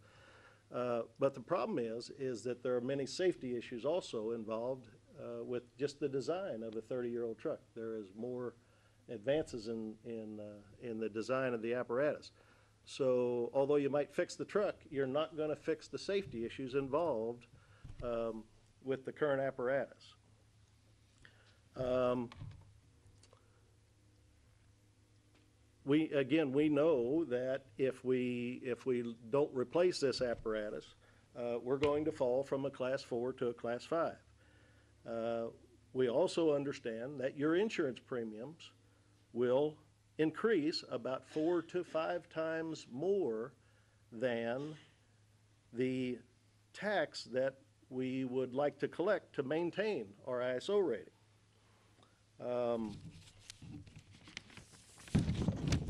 But the problem is that there are many safety issues also involved with just the design of a 30-year-old truck. There is more advances in the design of the apparatus. So although you might fix the truck, you're not going to fix the safety issues involved with the current apparatus. We know that if we don't replace this apparatus, we're going to fall from a Class 4 to a Class 5. We also understand that your insurance premiums will increase about 4 to 5 times more than the tax that we would like to collect to maintain our ISO rating.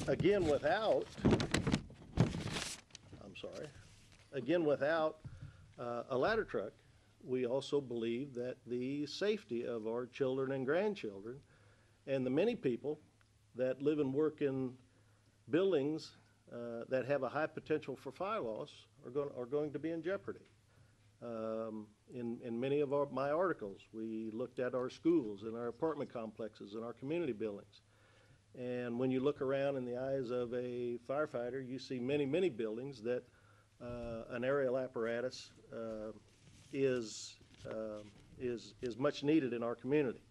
Again, without a ladder truck, we also believe that the safety of our children and grandchildren and the many people that live and work in buildings that have a high potential for fire loss are going to be in jeopardy. In many of my articles, we looked at our schools and our apartment complexes and our community buildings. And when you look around in the eyes of a firefighter, you see many, many buildings that an aerial apparatus is much needed in our community.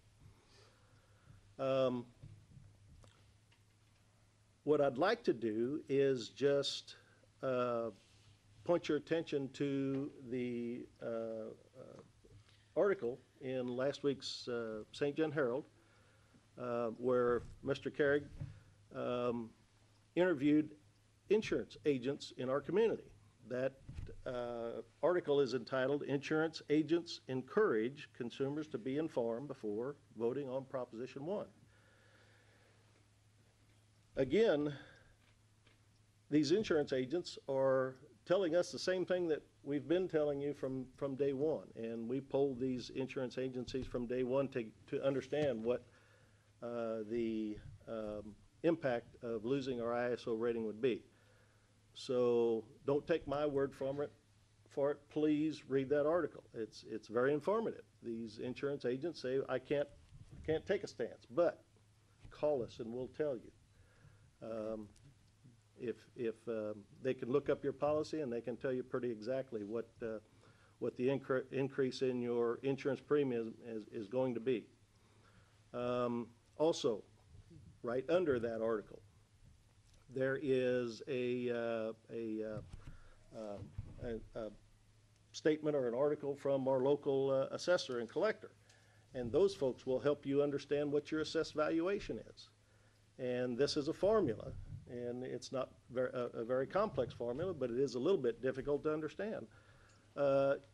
What I'd like to do is just point your attention to the article in last week's St. John Herald, where Mr. Carrig interviewed insurance agents in our community. That article is entitled, "Insurance Agents Encourage Consumers to Be Informed Before Voting on Proposition 1." Again, these insurance agents are telling us the same thing that we've been telling you from day one. And we polled these insurance agencies from day one to understand what the impact of losing our ISO rating would be. So don't take my word for it. Please read that article. It's very informative. These insurance agents say, I can't take a stance, but call us and we'll tell you. If they can look up your policy and they can tell you pretty exactly what the increase in your insurance premium is going to be. Also, right under that article, there is a statement or an article from our local assessor and collector. And those folks will help you understand what your assessed valuation is. And this is a formula, and it's not a very complex formula, but it is a little bit difficult to understand.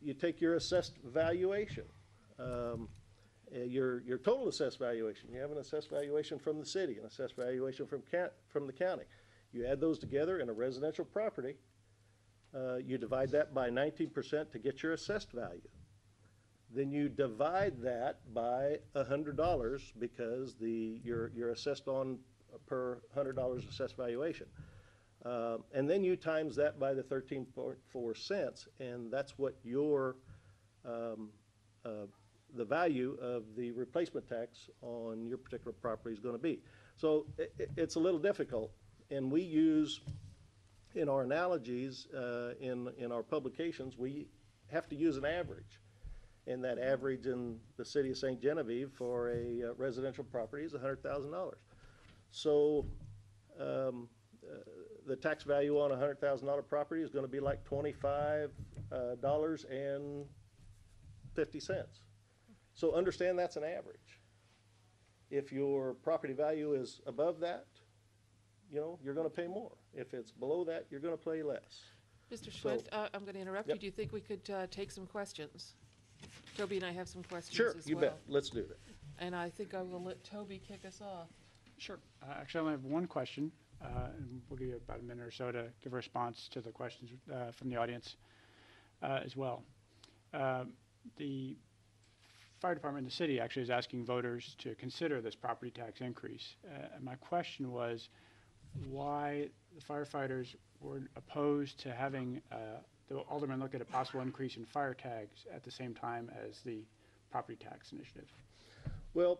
You take your assessed valuation, your total assessed valuation. You have an assessed valuation from the city, an assessed valuation from the county. You add those together in a residential property. You divide that by 19% to get your assessed value. Then you divide that by $100 because you're assessed on per $100 assessed valuation. And then you times that by the 13.4 cents, and that's what your the value of the replacement tax on your particular property is going to be. So it's a little difficult, and we use in our analogies in our publications, we have to use an average. And that average in the city of St. Genevieve for a residential property is $100,000. So the tax value on a $100,000 property is going to be like $25.50. So understand that's an average. If your property value is above that, you're going to pay more. If it's below that, you're going to pay less. Mr. Schmidt, I'm going to interrupt you. Do you think we could take some questions? Toby and I have some questions as well. Sure, you bet. Let's do that. And I think I will let Toby kick us off. Sure. Actually, I only have one question, and we'll give you about a minute or so to give a response to the questions from the audience as well. The fire department in the city actually is asking voters to consider this property tax increase. And my question was why the firefighters were opposed to having the aldermen look at a possible increase in fire tags at the same time as the property tax initiative. Well,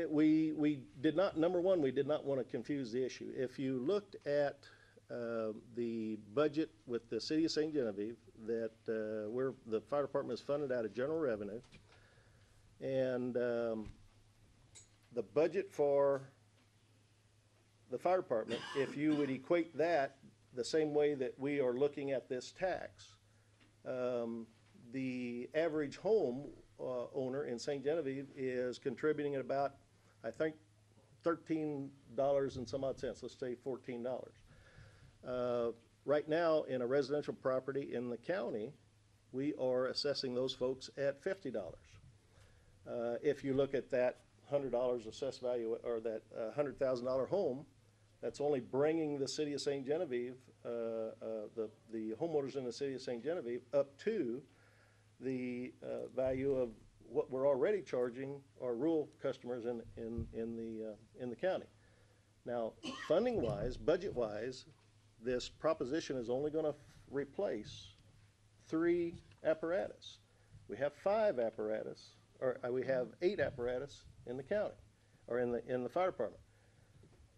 we did not, number one, we did not want to confuse the issue. If you looked at the budget with the city of St. Genevieve, that where the fire department is funded out of general revenue, and the budget for the fire department, if you would equate that the same way that we are looking at this tax, the average home owner in St. Genevieve is contributing at about, I think, $13 and some odd cents, let's say $14. Right now, in a residential property in the county, we are assessing those folks at $50. If you look at that $100 assessed value, or that $100,000 home, that's only bringing the city of St. Genevieve, the homeowners in the city of St. Genevieve, up to the value of what we're already charging our rural customers in the county. Now, funding-wise, budget-wise, this proposition is only going to replace 3 apparatus. We have 5 apparatus, or we have 8 apparatus in the county, or in the fire department.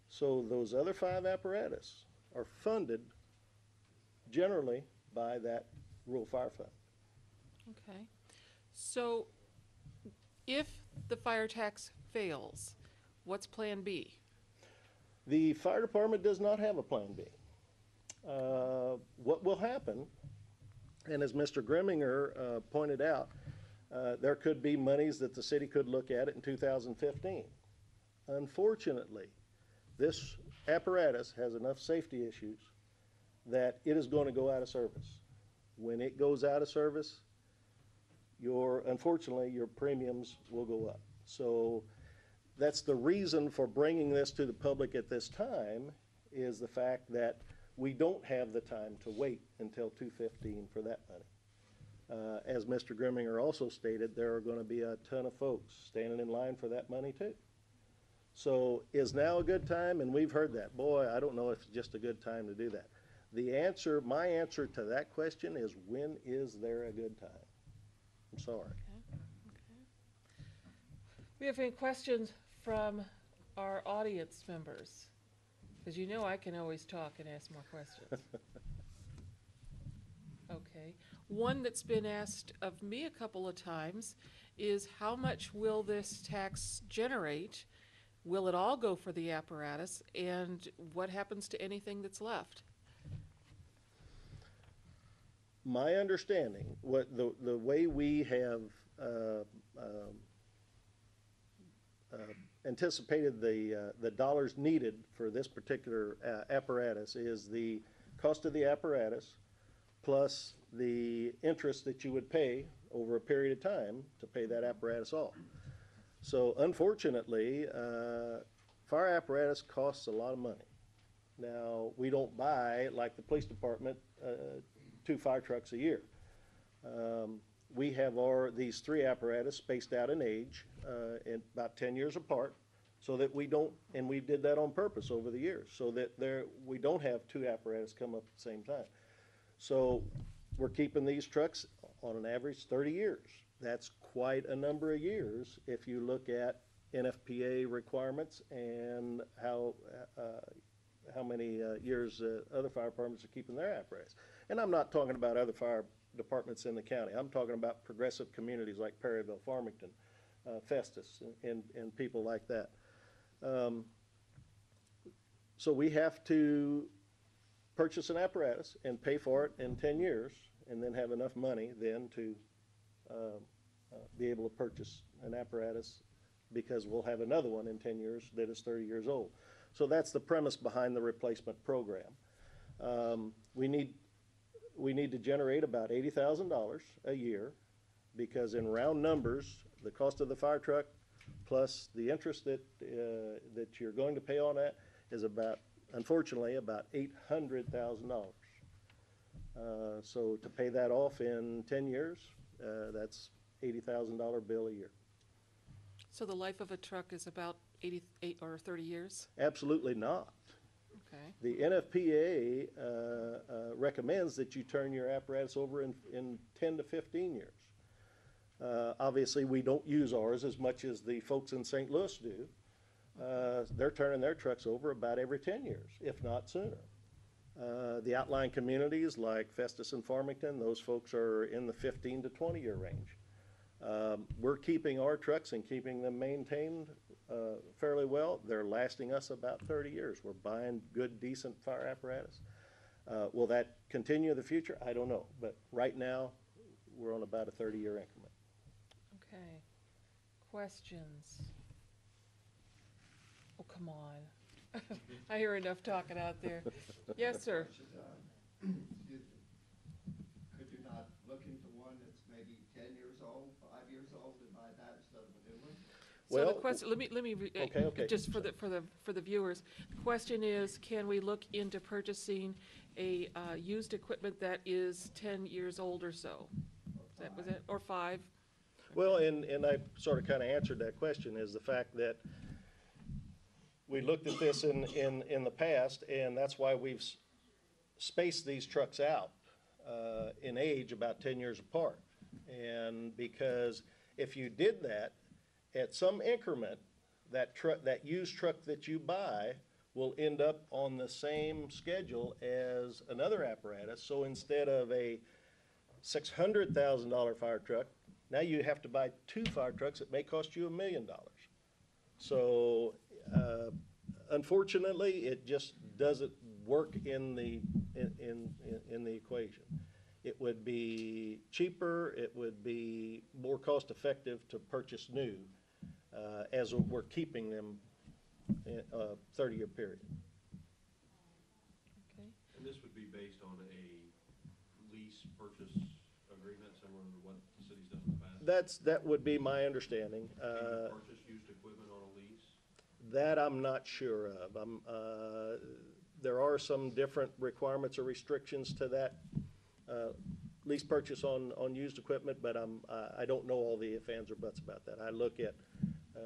So those other 5 apparatus are funded generally by that rural fire fund. Okay. So if the fire tax fails, what's Plan B? The fire department does not have a Plan B. What will happen, and as Mr. Grimminger pointed out, there could be monies that the city could look at it in 2015. Unfortunately, this apparatus has enough safety issues that it is going to go out of service. When it goes out of service, unfortunately, your premiums will go up. So that's the reason for bringing this to the public at this time, is the fact that we don't have the time to wait until 2015 for that money. As Mr. Grimminger also stated, there are going to be a ton of folks standing in line for that money too. So is now a good time? And we've heard that. Boy, I don't know if it's just a good time to do that. My answer to that question is, when is there a good time? I'm sorry. Okay. We have any questions from our audience members? Because you know I can always talk and ask more questions. Okay. One that's been asked of me a couple of times is, how much will this tax generate? Will it all go for the apparatus? And what happens to anything that's left? My understanding, the way we have anticipated the dollars needed for this particular apparatus is the cost of the apparatus plus the interest that you would pay over a period of time to pay that apparatus off. So unfortunately, fire apparatus costs a lot of money. Now, we don't buy, like the police department, 2 fire trucks a year. We have these 3 apparatus spaced out in age, and about 10 years apart, so that we don't, and we did that on purpose over the years, so that we don't have 2 apparatus come up at the same time. So we're keeping these trucks on an average 30 years. That's quite a number of years if you look at NFPA requirements and how many years other fire departments are keeping their apparatus. And I'm not talking about other fire departments in the county. I'm talking about progressive communities like Perryville, Farmington, Festus, and people like that. So we have to purchase an apparatus and pay for it in 10 years, and then have enough money then to be able to purchase an apparatus, because we'll have another one in 10 years that is 30 years old. So that's the premise behind the replacement program. We need to generate about $80,000 a year, because in round numbers, the cost of the fire truck plus the interest that you're going to pay on that is unfortunately, about $800,000. So to pay that off in 10 years, that's $80,000 bill a year. So the life of a truck is about 88 or 30 years? Absolutely not. Okay. The NFPA recommends that you turn your apparatus over in 10 to 15 years. Obviously, we don't use ours as much as the folks in St. Louis do. They're turning their trucks over about every 10 years, if not sooner. The outlying communities like Festus and Farmington, those folks are in the 15 to 20 year range. We're keeping our trucks and keeping them maintained fairly well. They're lasting us about 30 years. We're buying good, decent fire apparatus. Will that continue in the future? I don't know. But right now, we're on about a 30-year increment. Okay. Questions? Oh, come on. I hear enough talking out there. Yes, sir. Could you not look into one that's maybe 10 years old, 5 years old, and buy that instead of a new one? So Well, the question, let me okay. just for the viewers. The question is, can we look into purchasing a used equipment that is 10 years old or so? Was it, or 5? Well, and I sort of kind of answered that question, is the fact that we looked at this in the past, and that's why we've spaced these trucks out in age about 10 years apart. And because if you did that, at some increment, that used truck that you buy will end up on the same schedule as another apparatus. So instead of a $600,000 fire truck, now you have to buy 2 fire trucks that may cost you $1 million. So unfortunately, it just doesn't work in the equation. It would be cheaper, it would be more cost effective to purchase new as we're keeping them in a 30-year period. Okay. And this would be based on a lease purchase agreement, similar to what the city's done in the past? That would be my understanding. Can you purchase used equipment on a lease? That I'm not sure of. There are some different requirements or restrictions to that lease purchase on used equipment, but I don't know all the ifs, ands, or buts about that. I look at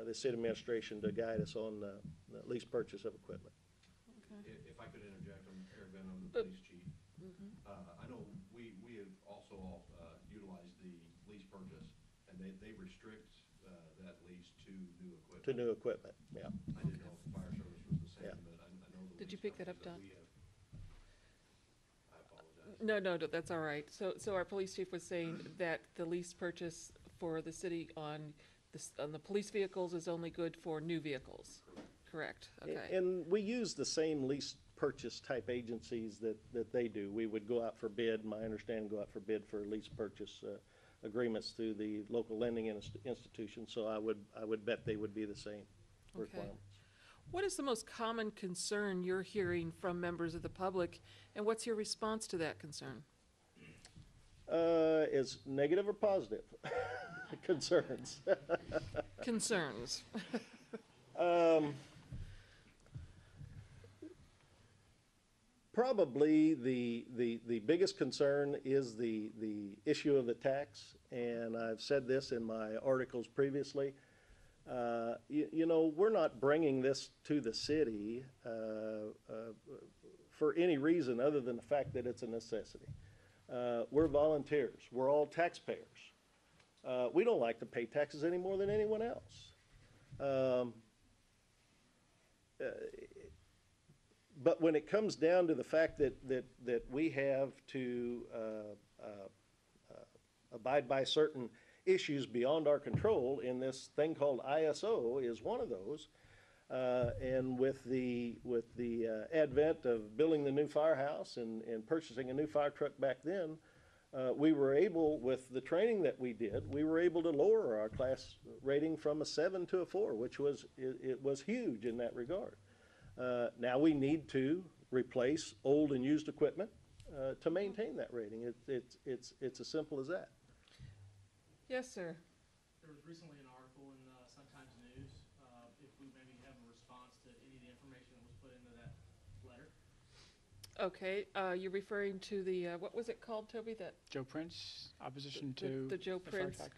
the city administration to guide us on the lease purchase of equipment. Okay. If I could interject, I'm Eric Van, I'm the police chief. I know we have also utilized the lease purchase, and they restrict that lease to new equipment. To new equipment, yeah. I didn't know if the fire service was the same, Yeah. but I know the Did you lease pick that up, purchase Don? we have. I apologize. No, that's all right. So our police chief was saying that the lease purchase for the city on the police vehicles is only good for new vehicles. Correct, okay. And we use the same lease purchase type agencies that they do. We would go out for bid, my understanding, go out for bid for lease purchase agreements through the local lending institutions, so I would bet they would be the same requirements. What is the most common concern you're hearing from members of the public, and what's your response to that concern? Is negative or positive concerns? Concerns. Probably the biggest concern is the issue of the tax, and I've said this in my articles previously. You know, we're not bringing this to the city for any reason other than the fact that it's a necessity. We're volunteers. We're all taxpayers. We don't like to pay taxes any more than anyone else. But when it comes down to the fact that we have to abide by certain issues beyond our control, in this thing called ISO is one of those. And with the advent of building the new firehouse and purchasing a new fire truck back then, we were able, with the training that we did, we were able to lower our class rating from a 7 to a 4, which was huge in that regard. Now we need to replace old and used equipment to maintain that rating. It's as simple as that. Yes, sir. There was recently an article in Sun-Times News, if we maybe have a response to any of the information that was put into that letter. Okay, you're referring to the, what was it called, Toby? That Joe Prince, opposition to the Joe the fire Prince. tax.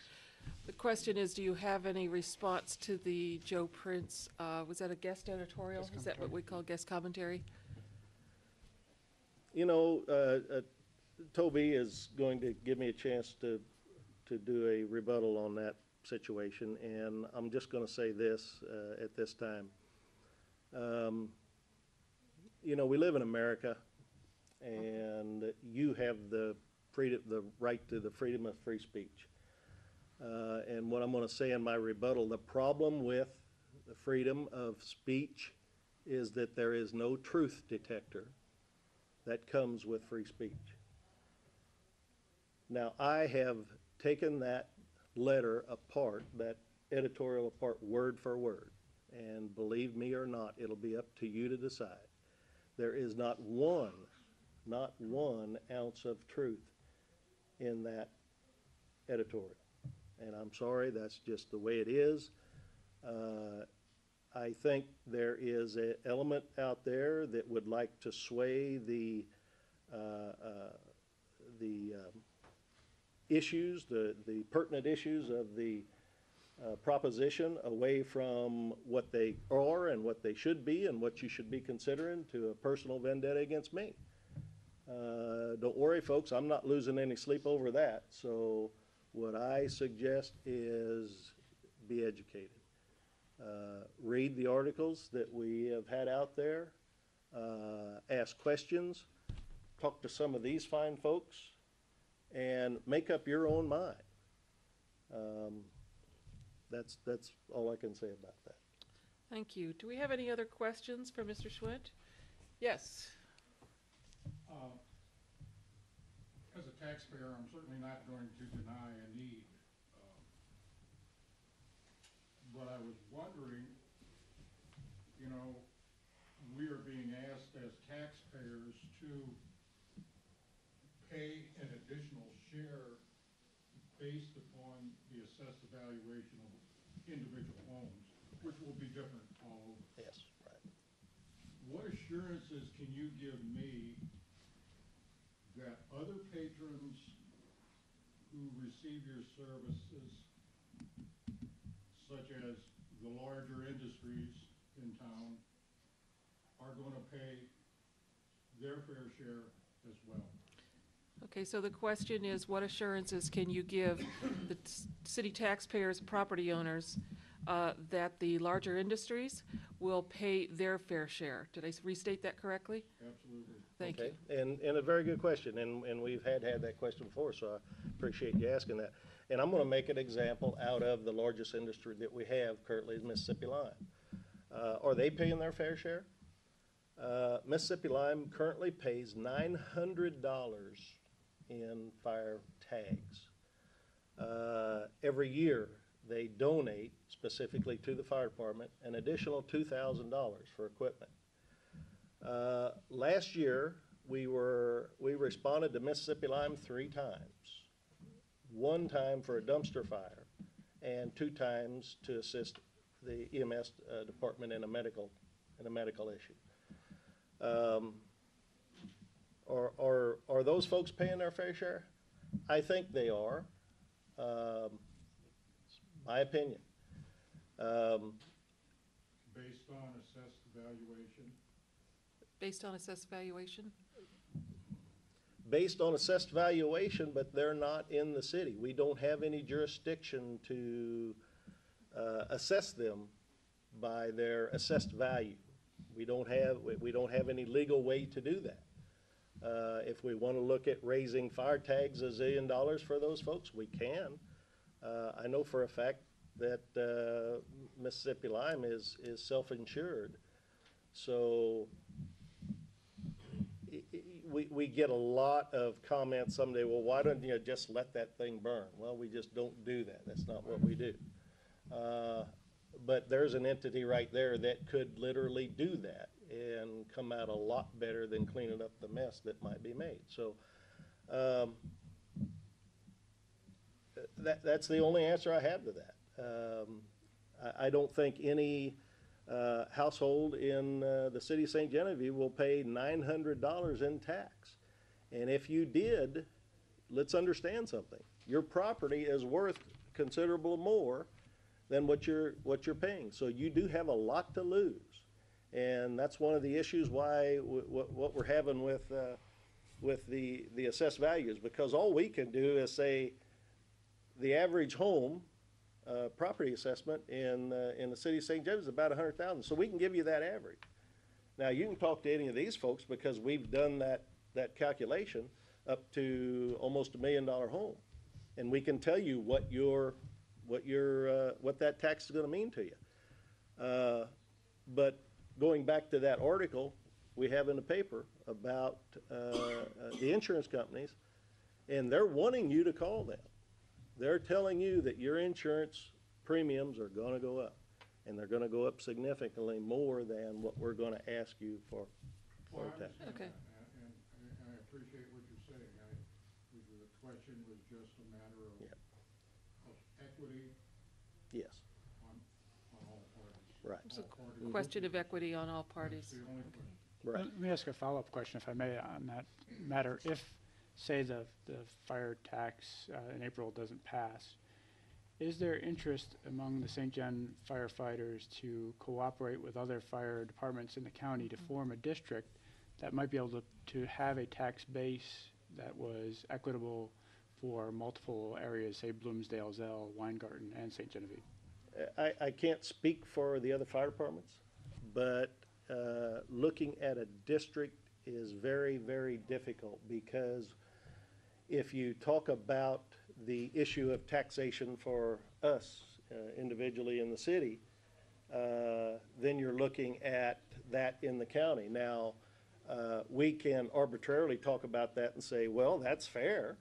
The question is, do you have any response to the Joe Prince, was that a guest editorial? Guest Is that what we call guest commentary? You know, Toby is going to give me a chance to do a rebuttal on that situation, and I'm just going to say this at this time. You know, we live in America, and you have the right to the freedom of free speech. And what I'm going to say in my rebuttal, the problem with the freedom of speech is that there is no truth detector that comes with free speech. Now, I have taken that letter apart, that editorial apart, word for word, and believe me or not, it'll be up to you to decide. There is not one ounce of truth in that editorial. And I'm sorry, that's just the way it is. I think there is an element out there that would like to sway the issues, the pertinent issues of the proposition away from what they are and what they should be and what you should be considering to a personal vendetta against me. Don't worry, folks, I'm not losing any sleep over that. So what I suggest is be educated. Read the articles that we have had out there, ask questions, talk to some of these fine folks, and make up your own mind. That's all I can say about that. Thank you. Do we have any other questions for Mr. Schwint? Yes. As a taxpayer, I'm certainly not going to deny a need. But I was wondering, you know, we are being asked as taxpayers to pay an additional share based upon the assessed evaluation of individual homes, which will be different all over. Yes, right. What assurances can you give me that other patrons who receive your services, such as the larger industries in town, are going to pay their fair share as well? Okay, so the question is, what assurances can you give the city taxpayers, property owners, that the larger industries will pay their fair share? Did I restate that correctly? Absolutely. Thank you. And a very good question, and we've had that question before, so I appreciate you asking that. And I'm going to make an example out of the largest industry that we have currently is Mississippi Lime. Are they paying their fair share? Mississippi Lime currently pays $900 in fire tags. Every year, they donate specifically to the fire department an additional $2,000 for equipment. Last year, we responded to Mississippi Lime 3 times. 1 time for a dumpster fire, and 2 times to assist the EMS department in a medical issue. Are those folks paying their fair share? I think they are. My opinion. Based on assessed valuation? Based on assessed valuation? Based on assessed valuation, but they're not in the city. We don't have any jurisdiction to assess them by their assessed value. We don't have any legal way to do that. If we want to look at raising fire tags $1 zillion for those folks, we can. I know for a fact that Mississippi Lime is self-insured. So we get a lot of comments someday, well, why don't you just let that thing burn? Well, we just don't do that. That's not what we do. But there's an entity right there that could literally do that and come out a lot better than cleaning up the mess that might be made. So that's the only answer I have to that. I don't think any household in the city of St. Genevieve will pay $900 in tax. And if you did, let's understand something. Your property is worth considerable more than what you're paying. So you do have a lot to lose. And that's one of the issues why what we're having with the assessed values, because all we can do is say the average home property assessment in the city of St. Genevieve is about $100,000. So we can give you that average. Now you can talk to any of these folks because we've done that calculation up to almost $1 million home, and we can tell you what that tax is going to mean to you. But going back to that article we have in the paper about the insurance companies, and they're wanting you to call them. They're telling you that your insurance premiums are going to go up, and they're going to go up significantly more than what we're going to ask you for tax. Okay. And I appreciate what you're saying. The question was just a matter of equity. Yes. On all parties. Right. It's a question of equity on all parties. That's the only question. Right. Let me ask a follow-up question, if I may, on that matter. say the fire tax in April doesn't pass, is there interest among the St. John firefighters to cooperate with other fire departments in the county to form a district that might be able to have a tax base that was equitable for multiple areas, say Bloomsdale, Zell, Weingarten, and St. Genevieve? I can't speak for the other fire departments, but looking at a district is very, very difficult, because if you talk about the issue of taxation for us individually in the city, then you're looking at that in the county. Now, we can arbitrarily talk about that and say, well, that's fair,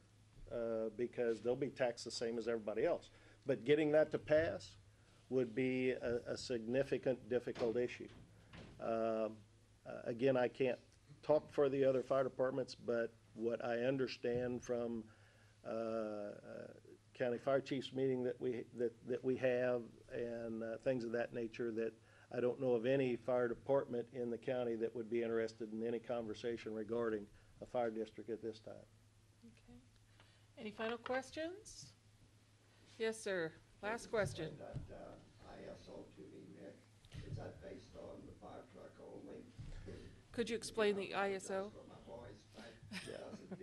because they'll be taxed the same as everybody else. But getting that to pass would be a significant, difficult issue. Again, I can't talk for the other fire departments, but what I understand from county fire chiefs meeting that we have and things of that nature, that I don't know of any fire department in the county that would be interested in any conversation regarding a fire district at this time. Okay. Any final questions? Yes, sir. Last question. That ISO to me, Nick, is that based on the fire truck only? Could you explain the ISO? My voice, but doesn't the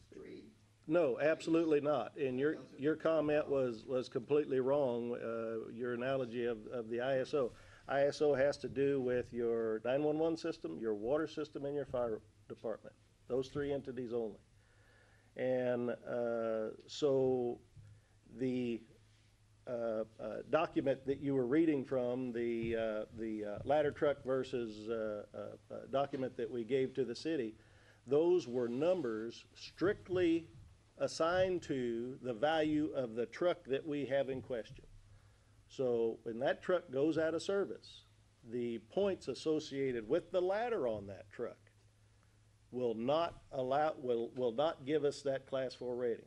street? No, absolutely not. And your comment was completely wrong, your analogy of the ISO. ISO has to do with your 911 system, your water system, and your fire department. Those three entities only. And so the document that you were reading from, the ladder truck versus document that we gave to the city, those were numbers strictly assigned to the value of the truck that we have in question. So when that truck goes out of service, the points associated with the ladder on that truck will not give us that Class 4 rating.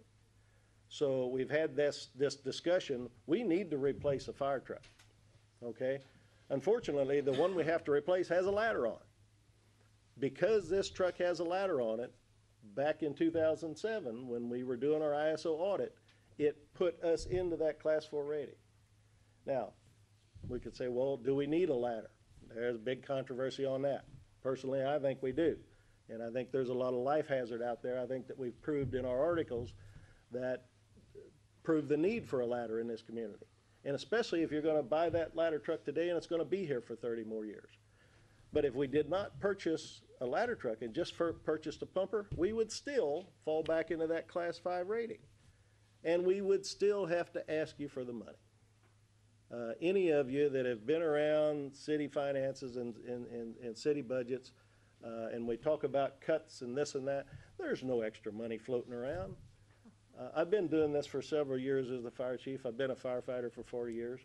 So we've had this discussion. We need to replace a fire truck, okay? Unfortunately, the one we have to replace has a ladder on it. Because this truck has a ladder on it, back in 2007, when we were doing our ISO audit, it put us into that Class 4 rating. Now, we could say, well, do we need a ladder? There's a big controversy on that. Personally, I think we do. And I think there's a lot of life hazard out there. I think that we've proved in our articles that prove the need for a ladder in this community. And especially if you're going to buy that ladder truck today and it's going to be here for 30 more years. But if we did not purchase a ladder truck and just purchased a pumper, we would still fall back into that Class 5 rating. And we would still have to ask you for the money. Any of you that have been around city finances and city budgets, and we talk about cuts and this and that, there's no extra money floating around. I've been doing this for several years as the fire chief. I've been a firefighter for 40 years.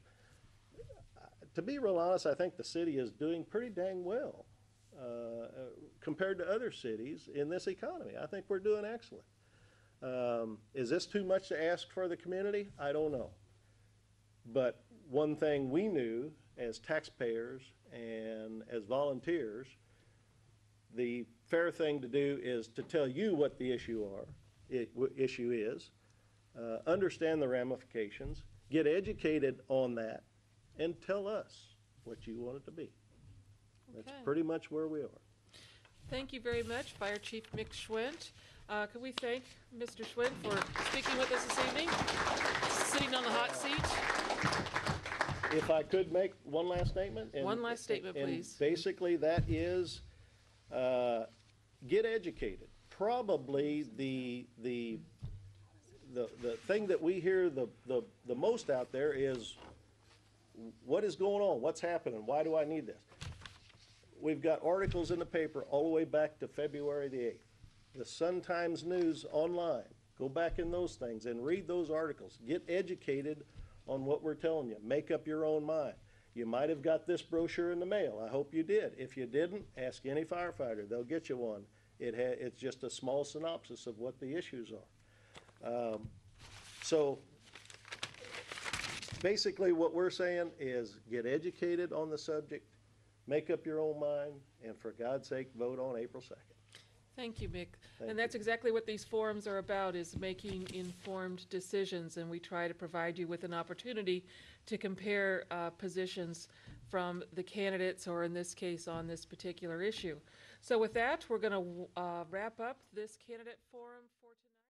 To be real honest, I think the city is doing pretty dang well compared to other cities in this economy. I think we're doing excellent. Is this too much to ask for the community? I don't know. But one thing we knew as taxpayers and as volunteers, the fair thing to do is to tell you what the issue is, understand the ramifications, get educated on that, and tell us what you want it to be. That's pretty much where we are. Thank you very much, Fire Chief Mick Schwint. Could we thank Mr. Schwint for speaking with us this evening, sitting on the hot seat? If I could make one last statement. One last statement, please. Basically, that is get educated. Probably the thing that we hear the most out there is, what is going on? What's happening? Why do I need this? We've got articles in the paper all the way back to February the 8th. The Sun-Times News online. Go back in those things and read those articles. Get educated on what we're telling you. Make up your own mind. You might have got this brochure in the mail. I hope you did. If you didn't, ask any firefighter. They'll get you one. It's just a small synopsis of what the issues are. So basically what we're saying is get educated on the subject, make up your own mind, and for God's sake, vote on April 2nd. Thank you, Mick. Thank And that's exactly what these forums are about, is making informed decisions, and we try to provide you with an opportunity to compare positions from the candidates, or in this case, on this particular issue. So with that, we're going to wrap up this candidate forum for tonight.